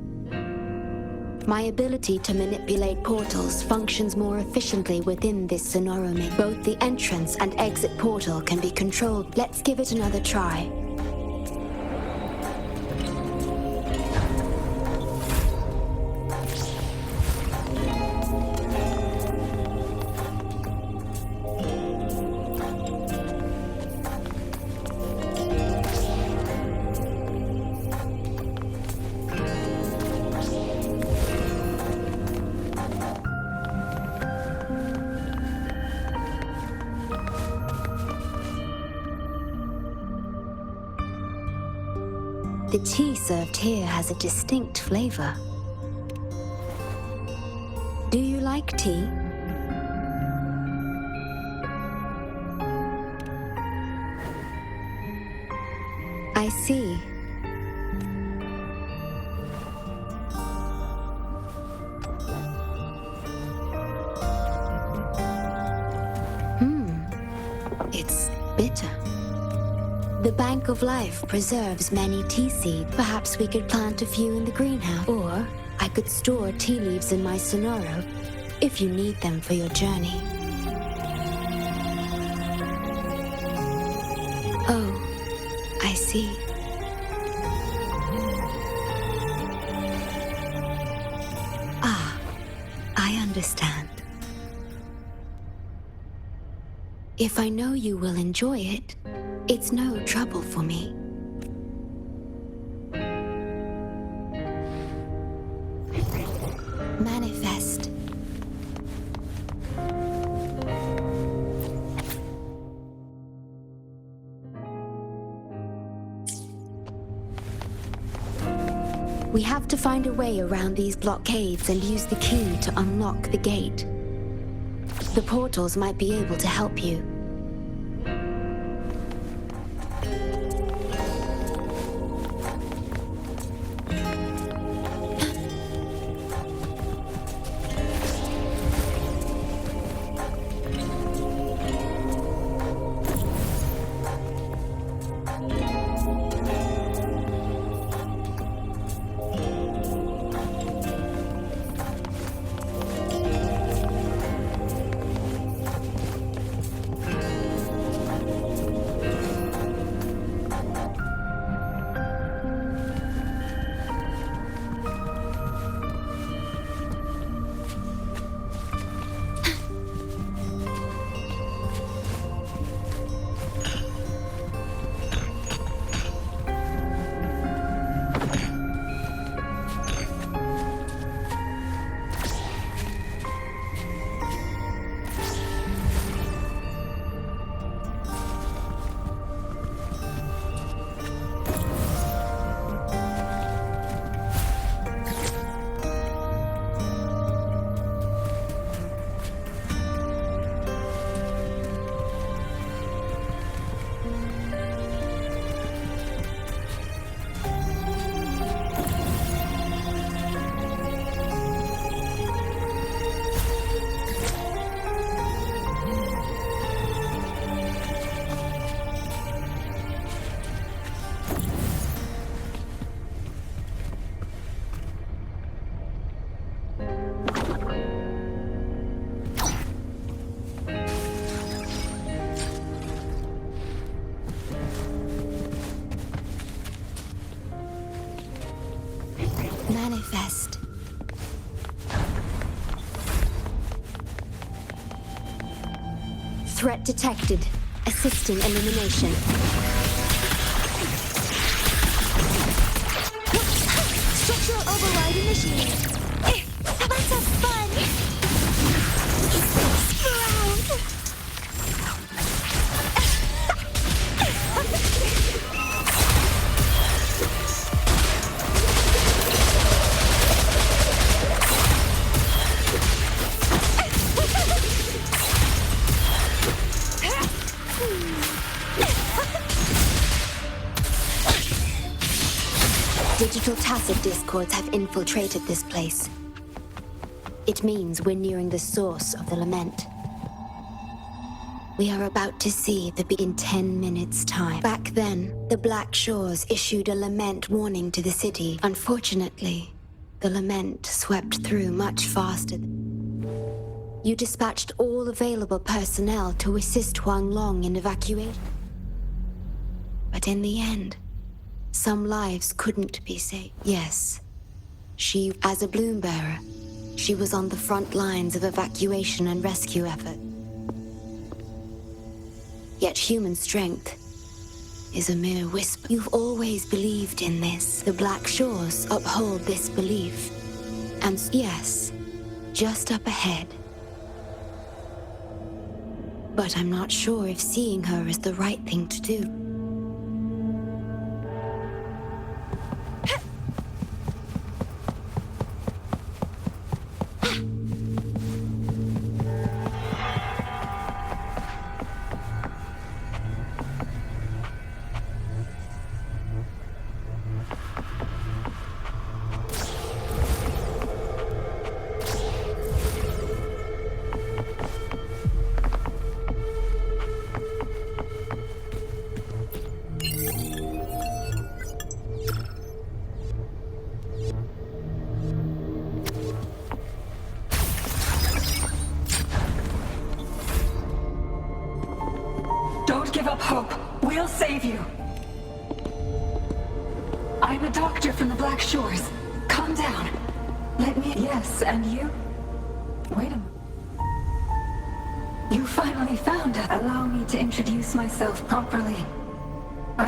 My ability to manipulate portals functions more efficiently within this Sonoroming. Both the entrance and exit portal can be controlled. Let's give it another try. The tea served here has a distinct flavor. Do you like tea? I see. It's bitter. The Bank of Life preserves many tea seeds. Perhaps we could plant a few in the greenhouse. Or I could store tea leaves in my Sonoro, if you need them for your journey. Oh, I see. Ah, I understand. If I know you will enjoy it, it's no trouble for me. Manifest. We have to find a way around these blockades and use the key to unlock the gate. The portals might be able to help you. Manifest. Threat detected. Assisting elimination. Structural override initiated. Let's have fun. Sprout. Digital tacit discords have infiltrated this place. It means we're nearing the source of the lament. We are about to see the in 10 minutes' time. Back then, the Black Shores issued a lament warning to the city. Unfortunately, the lament swept through much faster. You dispatched all available personnel to assist Huang Long in evacuation. But in the end, some lives couldn't be saved. Yes, she, as a bloom bearer, she was on the front lines of evacuation and rescue effort. Yet human strength is a mere whisper. You've always believed in this. The Black Shores uphold this belief. And yes, just up ahead. But I'm not sure if seeing her is the right thing to do. Don't give up hope. We'll save you. I'm a doctor from the Black Shores. Calm down. Let me... Yes, and you? Wait a minute. You finally found it. Allow me to introduce myself properly.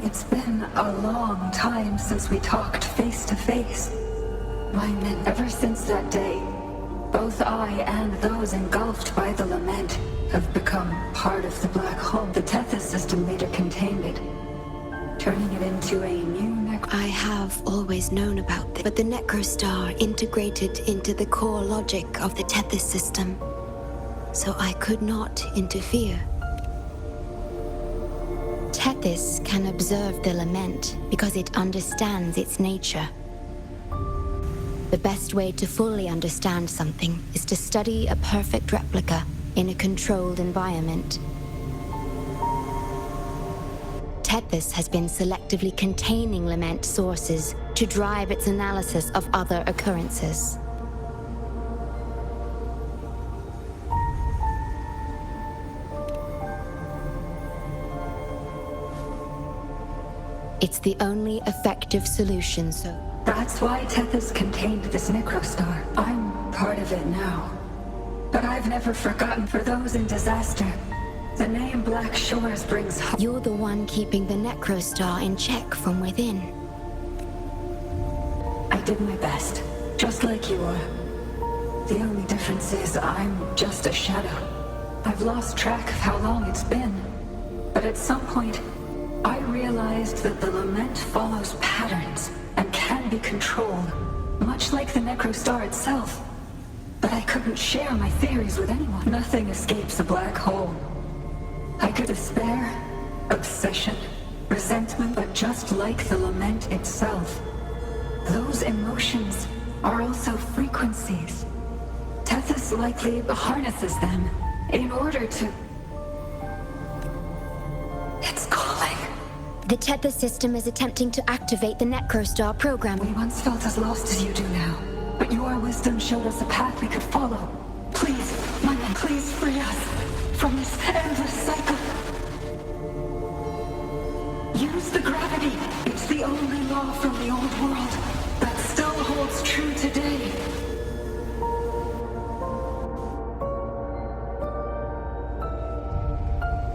It's been a long time since we talked face to face. My men, ever since that day, both I and those engulfed by the lament have become part of the black hole. The Tethys system later contained it, turning it into a new I have always known about this, but the Necrostar integrated into the core logic of the Tethys system, so I could not interfere. Tethys can observe the lament because it understands its nature. The best way to fully understand something is to study a perfect replica in a controlled environment. Tethys has been selectively containing lament sources to drive its analysis of other occurrences. It's the only effective solution, so... That's why Tethys contained this Necrostar. I'm part of it now. But I've never forgotten for those in disaster. The name Black Shores brings hope. You're the one keeping the Necrostar in check from within. I did my best, just like you are. The only difference is I'm just a shadow. I've lost track of how long it's been. But at some point, I realized that the lament follows patterns and can be controlled, much like the Necrostar itself. But I couldn't share my theories with anyone. Nothing escapes a black hole. I could despair, obsession, resentment, but just like the lament itself, those emotions are also frequencies. Tethys likely harnesses them in order to... It's calling. The Tethys system is attempting to activate the Necrostar program. We once felt as lost as you do now, but your wisdom showed us a path we could follow. Please, my men, please free us from this endless cycle. Use the gravity. It's the only law from the old world that still holds true today.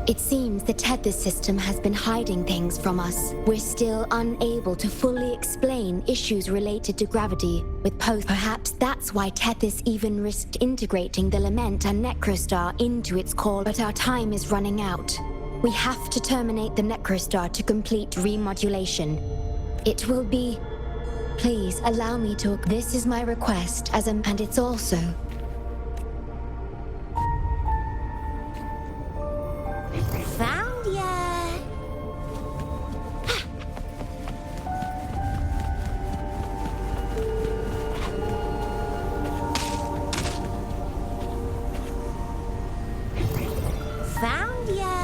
It seems the Tethys system has been hiding things from us. We're still unable to fully explain issues related to gravity with post. Perhaps that's why Tethys even risked integrating the Lament and Necrostar into its core. But our time is running out. We have to terminate the Necrostar to complete remodulation. It will be... Please allow me to... This is my request as a... And it's also... Found ya! Found ya!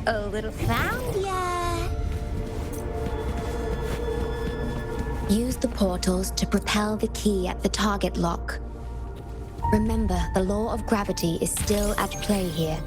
A little found ya. Use the portals to propel the key at the target lock. Remember, the law of gravity is still at play here.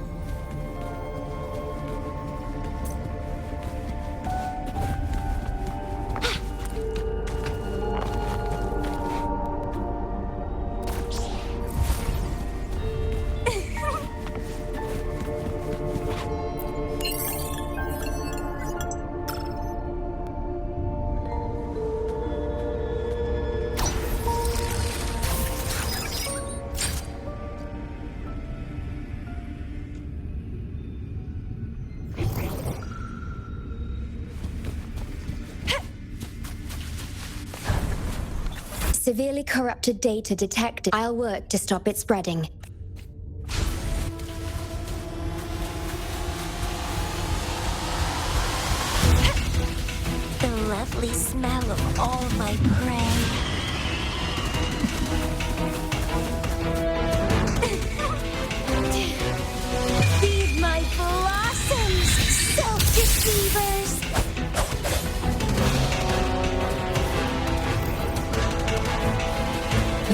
Severely corrupted data detected. I'll work to stop it spreading. The lovely smell of all my prey. Feed my blossoms, self-deceivers!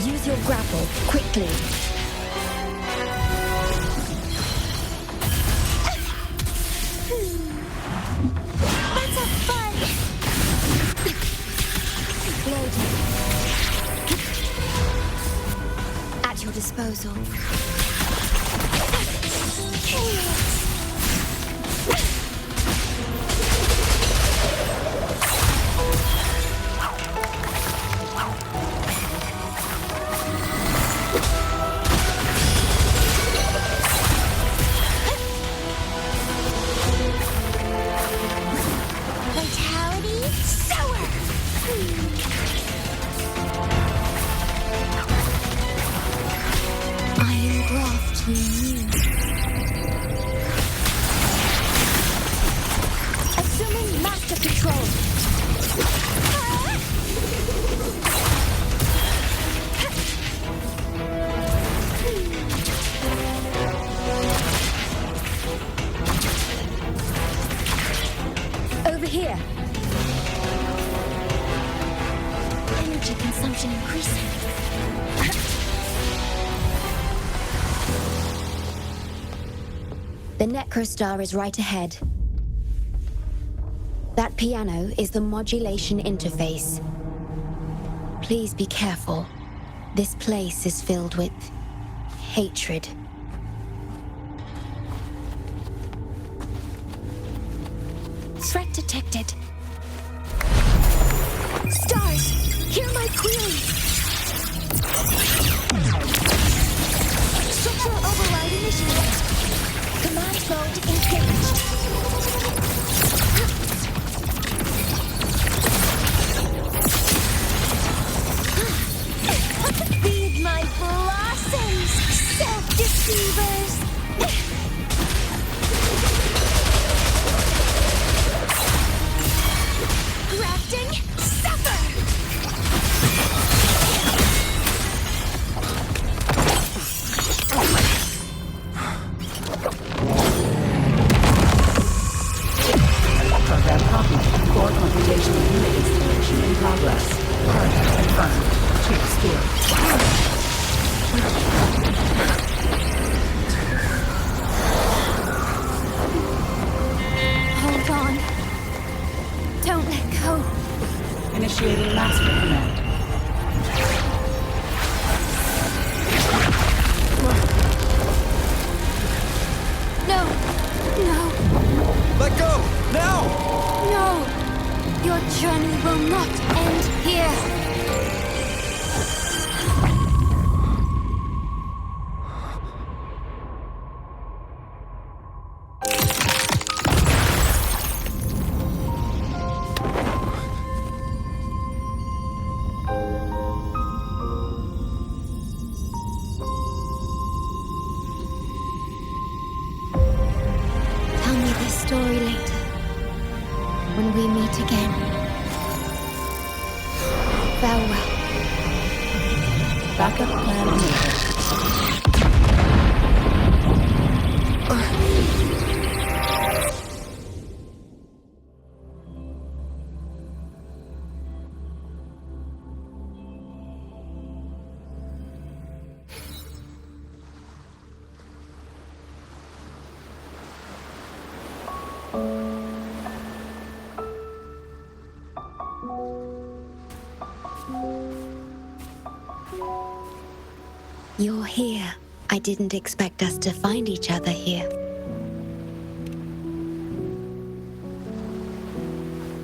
Use your grapple, quickly. Let's have fun! Loading. At your disposal. Assuming master control. Over here. Energy consumption increasing. The Necrostar is right ahead. That piano is the modulation interface. Please be careful. This place is filled with hatred. Threat detected. Stars, hear my query. Structural override initiated. Command mode engaged. Feed my blossoms, self-deceivers! Grafting, suffer! Program copied. Core computational unit installation in progress. Target confirmed. Chip skill. Hold on. Don't let go. Initiating master command. No. No. Let go! Now! No. Your journey will not end here. Tell me this story later, when we meet again. Farewell. Backup plan enabled. You're here. I didn't expect us to find each other here.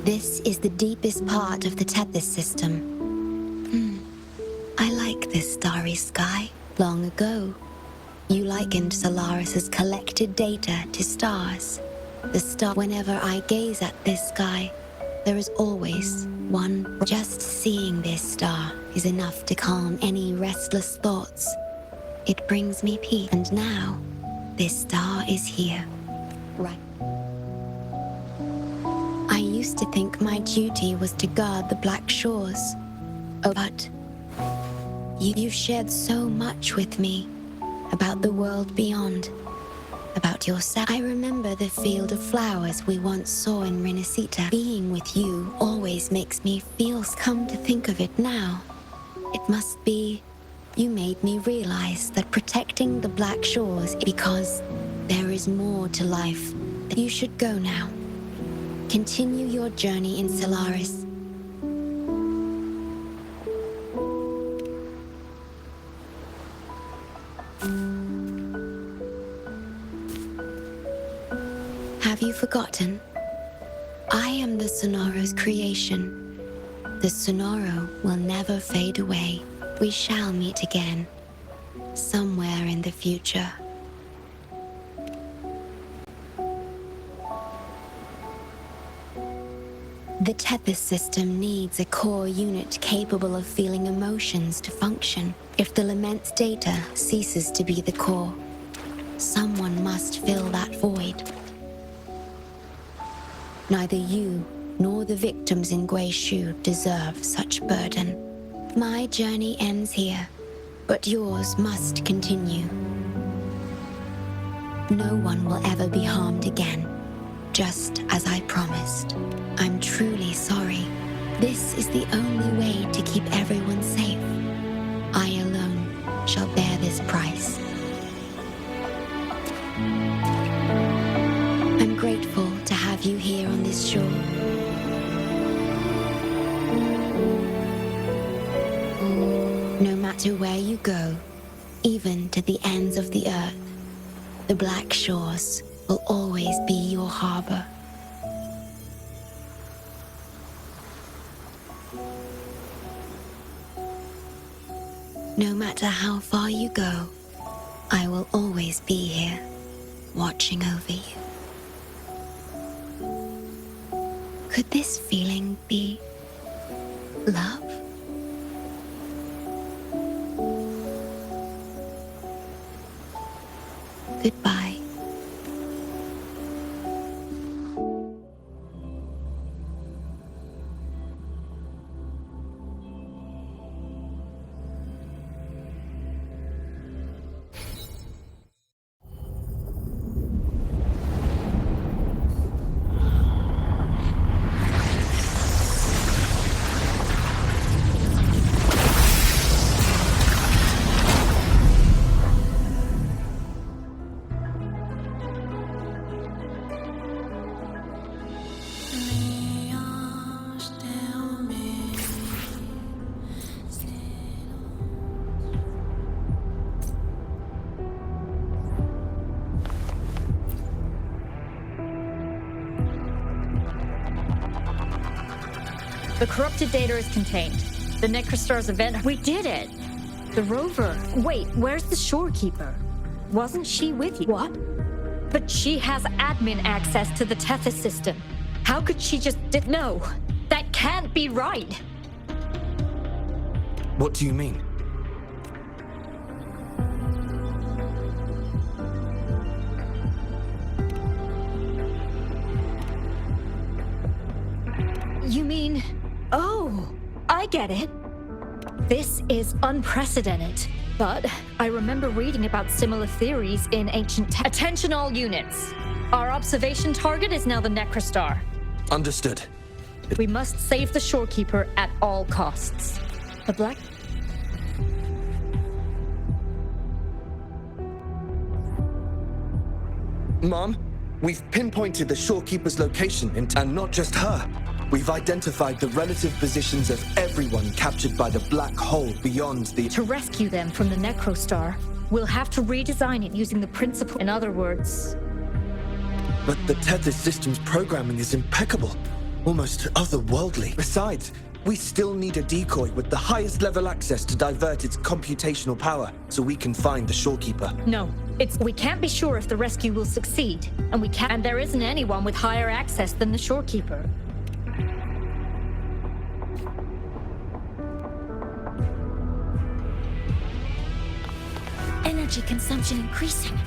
This is the deepest part of the Tethys system. I like this starry sky. Long ago, you likened Solaris's collected data to stars. The star. Whenever I gaze at this sky, there is always one. Just seeing this star is enough to calm any restless thoughts. It brings me peace. And now, this star is here. Right. I used to think my duty was to guard the Black Shores. Oh, but you shared so much with me about the world beyond, about yourself. I remember the field of flowers we once saw in Renacita. Being with you always makes me feel. Come to think of it now, it must be you made me realize that protecting the Black Shores because there is more to life. You should go now. Continue your journey in Solaris. Have you forgotten? I am the Sonoro's creation. The Sonoro will never fade away. We shall meet again, somewhere in the future. The Tethys system needs a core unit capable of feeling emotions to function. If the Lament's data ceases to be the core, someone must fill that void. Neither you nor the victims in Guishu deserve such burden. My journey ends here, but yours must continue. No one will ever be harmed again, just as I promised. I'm truly sorry. This is the only way to keep everyone safe. I alone shall bear this price. I'm grateful to have you here on this shore. No matter where you go, even to the ends of the earth, the Black Shores will always be your harbor. No matter how far you go, I will always be here, watching over you. Could this feeling be love? Goodbye. The corrupted data is contained. The Necrostar's event... We did it! The rover... Wait, where's the shorekeeper? Wasn't she with you? What? But she has admin access to the Tethys system. How could she just... No, that can't be right! What do you mean? You mean... Oh, I get it. This is unprecedented. But I remember reading about similar theories in ancient... Attention all units. Our observation target is now the Necrostar. Understood. We must save the shorekeeper at all costs. The Black... Mom, we've pinpointed the shorekeeper's location and not just her. We've identified the relative positions of everyone captured by the black hole beyond the... To rescue them from the Necrostar, we'll have to redesign it using the principle. In other words... But the Tethys system's programming is impeccable. Almost otherworldly. Besides, we still need a decoy with the highest level access to divert its computational power so we can find the Shorekeeper. No, we can't be sure if the rescue will succeed, and there isn't anyone with higher access than the Shorekeeper. Energy consumption increasing.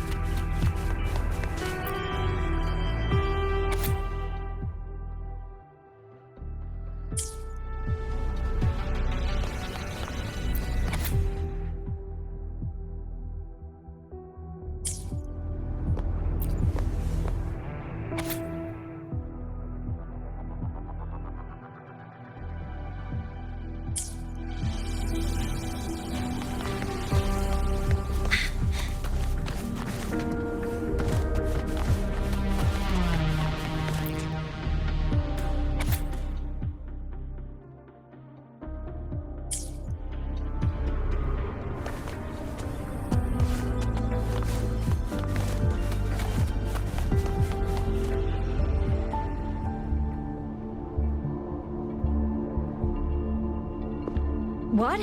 What?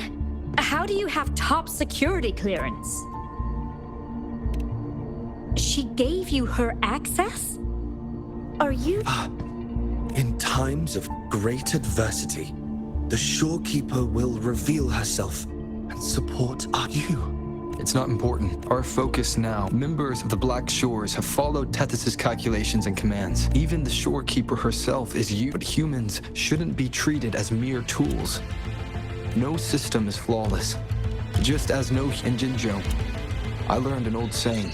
How do you have top security clearance? She gave you her access? Are you... In times of great adversity, the Shorekeeper will reveal herself and support you. It's not important. Our focus now. Members of the Black Shores have followed Tethys' calculations and commands. Even the Shorekeeper herself is you. But humans shouldn't be treated as mere tools. No system is flawless, just as no in Jinzhou. I learned an old saying.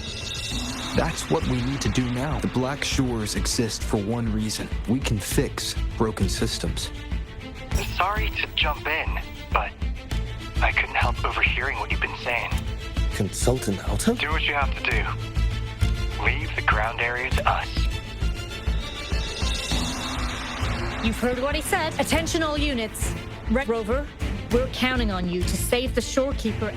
That's what we need to do now. The Black Shores exist for one reason. We can fix broken systems. Sorry to jump in, but I couldn't help overhearing what you've been saying. Consultant Alto? Do what you have to do. Leave the ground area to us. You've heard what he said. Attention all units. Red Rover, we're counting on you to save the Shorekeeper.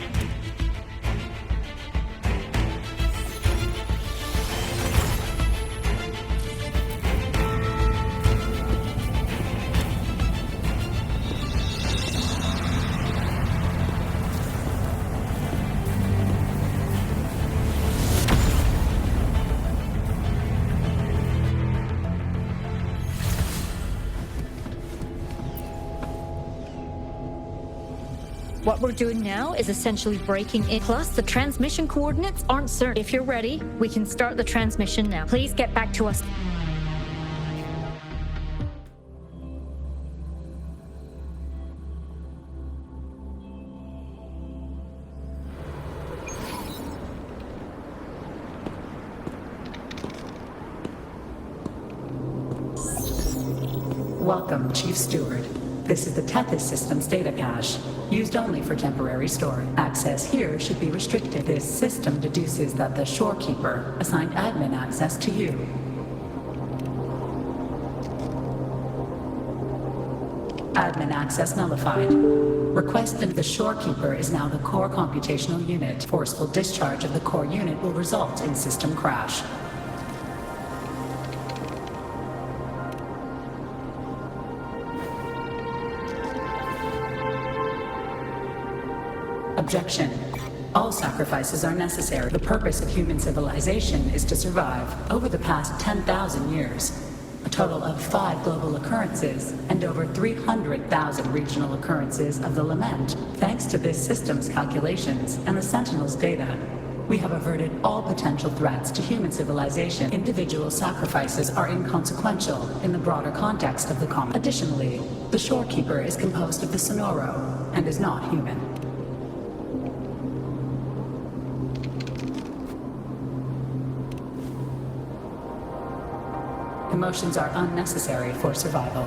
What we're doing now is essentially breaking in. Plus, the transmission coordinates aren't certain. If you're ready, we can start the transmission now. Please get back to us. Welcome, Chief Steward. This is the Tethys System's data cache, used only for temporary storage. Access here should be restricted. This system deduces that the Shorekeeper assigned admin access to you. Admin access nullified. Request that the Shorekeeper is now the core computational unit. Forceful discharge of the core unit will result in system crash. Objection. All sacrifices are necessary. The purpose of human civilization is to survive. Over the past 10,000 years, a total of 5 global occurrences and over 300,000 regional occurrences of the lament. Thanks to this system's calculations and the Sentinel's data, we have averted all potential threats to human civilization. Individual sacrifices are inconsequential in the broader context of the comet. Additionally, the Shorekeeper is composed of the Sonoro and is not human. Emotions are unnecessary for survival.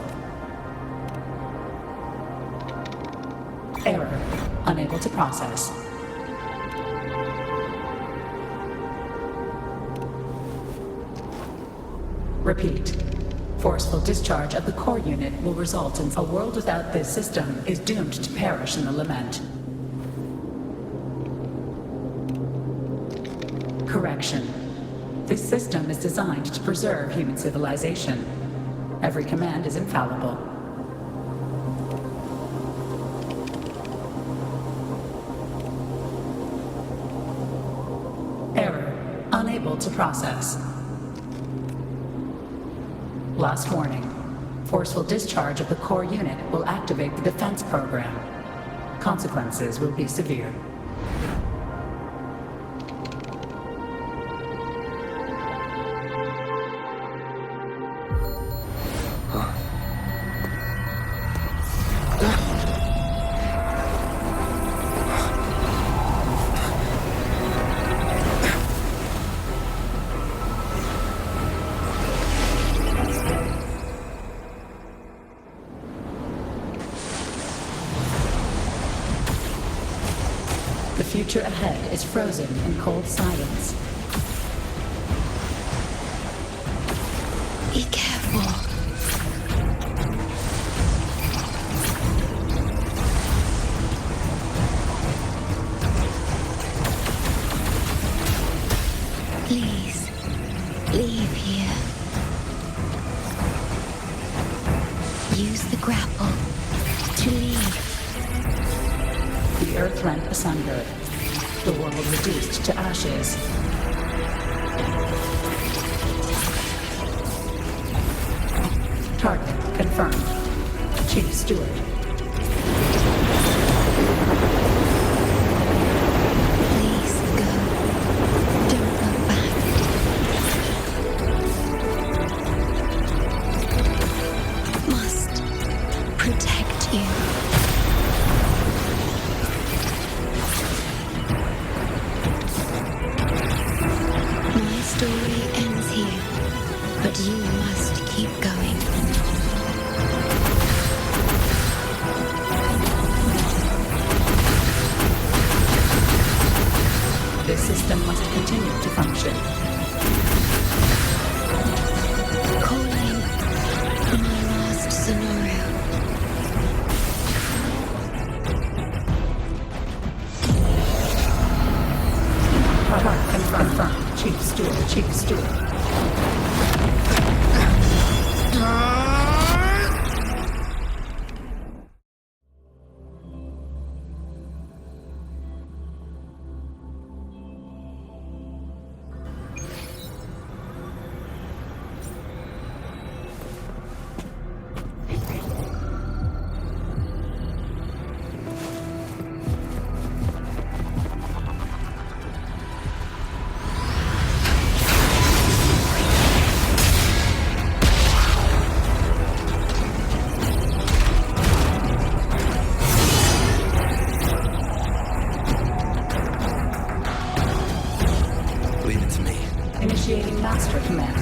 Error. Unable to process. Repeat. Forceful discharge of the core unit will result in a world without this system is doomed to perish in the lament. Correction. This system is designed to preserve human civilization. Every command is infallible. Error. Unable to process. Last warning. Forceful discharge of the core unit will activate the defense program. Consequences will be severe. The future ahead is frozen in cold silence. Be careful. Please, leave here. Use the grapple to leave. The earth rent asunder. The world reduced to ashes. Target confirmed. Chief Steward. Please go. Don't go back. Must protect you. My story ends here, but you must keep going. This system must continue to function. Calling my last scenario. Confirmed. Chief Steward. Chief Steward. Leave it to me. Initiating master command.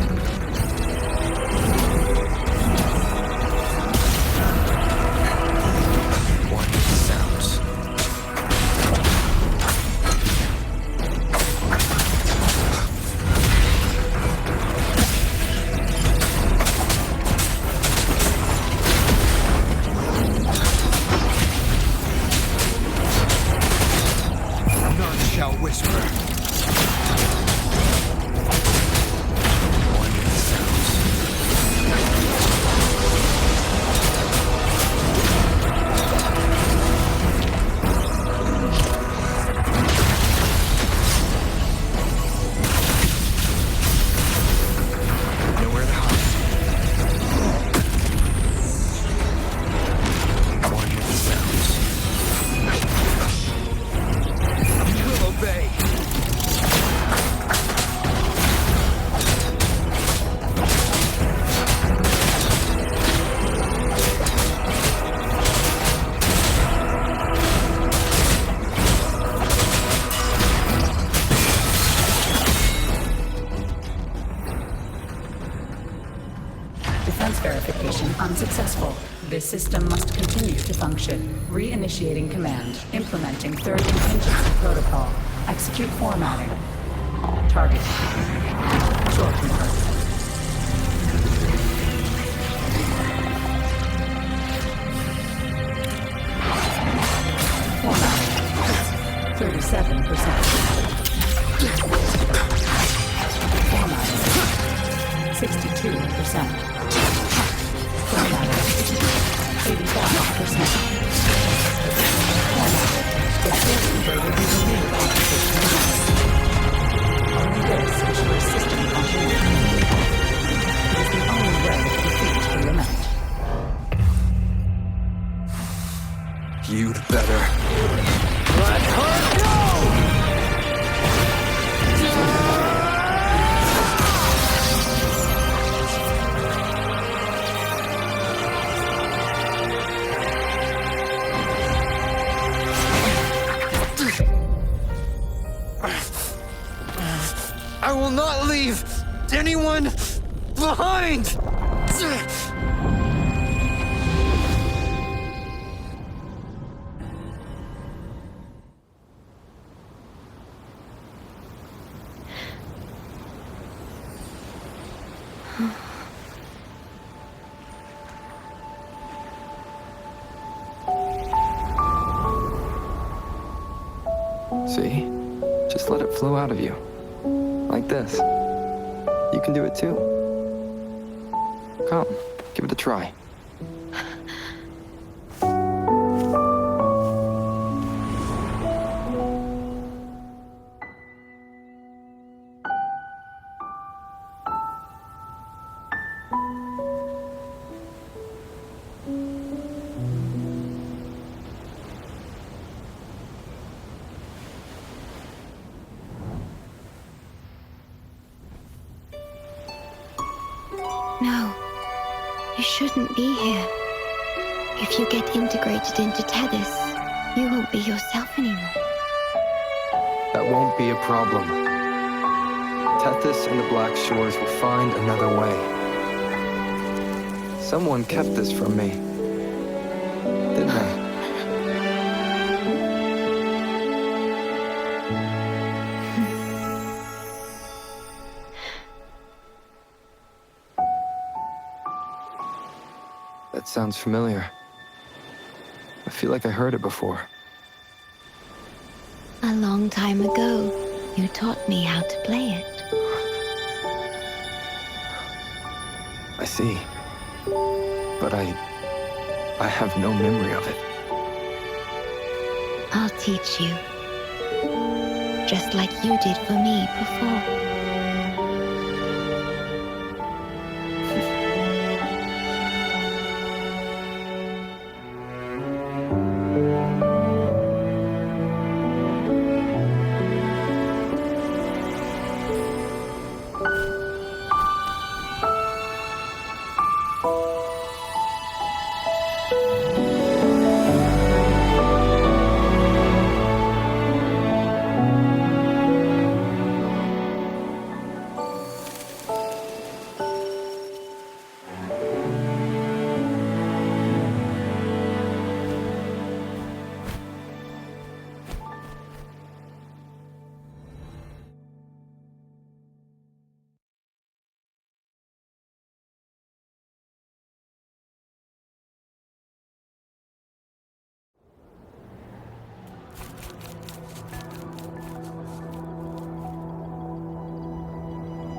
What sounds? None shall whisper. Nowhere to hide. One with the sounds. You will obey. Defense verification unsuccessful. This system must continue to function. Reinitiating command. Implementing third contingency protocol. Execute formatting. Target. Short mark. 62%. Formatting. 85%. The server will be removed after 6 minutes. Only this ensures system continuity. It is the only way to defeat the lament. You'd better let her go! I will not leave anyone behind! See? Just let it flow out of you. Like this. You can do it too. Come, give it a try. No, you shouldn't be here. If you get integrated into Tethys, you won't be yourself anymore. That won't be a problem. Tethys and the Black Shores will find another way. Someone kept this from me, didn't they? That sounds familiar. I feel like I heard it before. A long time ago, you taught me how to play it. I see. But I have no memory of it. I'll teach you. Just like you did for me before.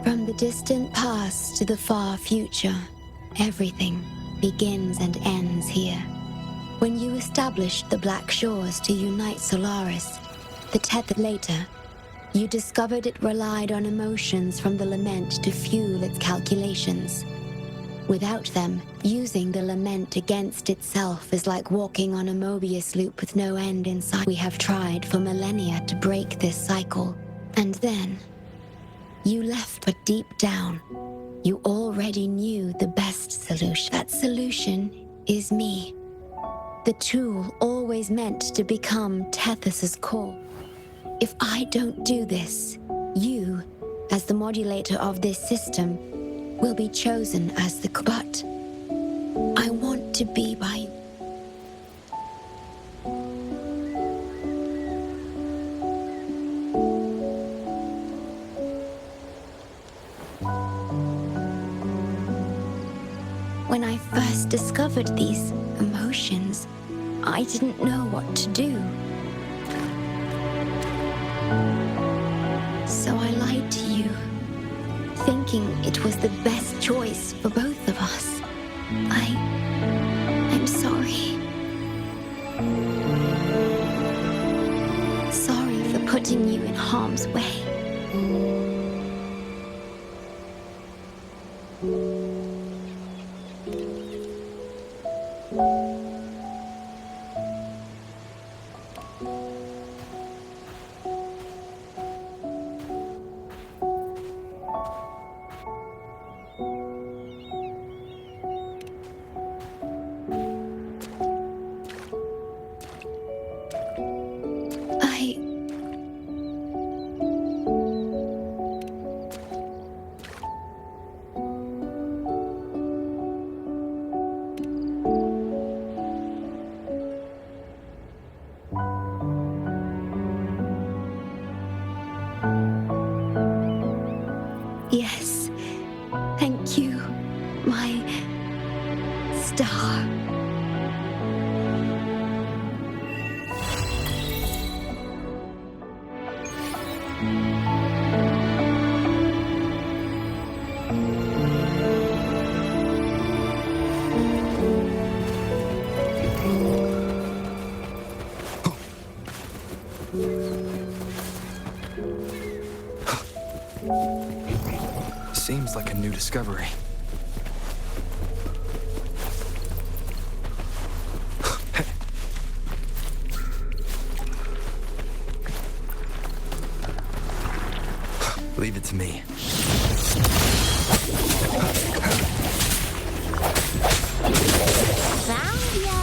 From the distant past to the far future, everything begins and ends here. When you established the Black Shores to unite Solaris, the Teth later, you discovered it relied on emotions from the lament to fuel its calculations. Without them, using the lament against itself is like walking on a Mobius loop with no end in sight. We have tried for millennia to break this cycle, and then you left, but deep down, you already knew the best solution. That solution is me. The tool always meant to become Tethys's core. If I don't do this, you, as the modulator of this system, will be chosen as the... But I want to be by... When I first discovered these emotions, I didn't know what to do. So I lied to you, thinking thinking it was the best choice for both of us. I'm sorry. Sorry for putting you in harm's way. Yes, thank you, my star. Seems like a new discovery. Leave it to me. Found ya!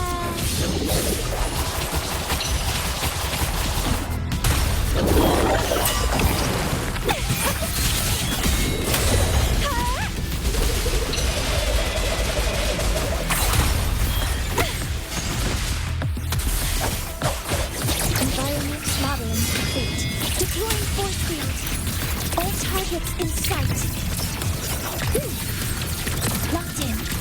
Environment modeling complete. Deploying force field. All targets in sight. Locked in.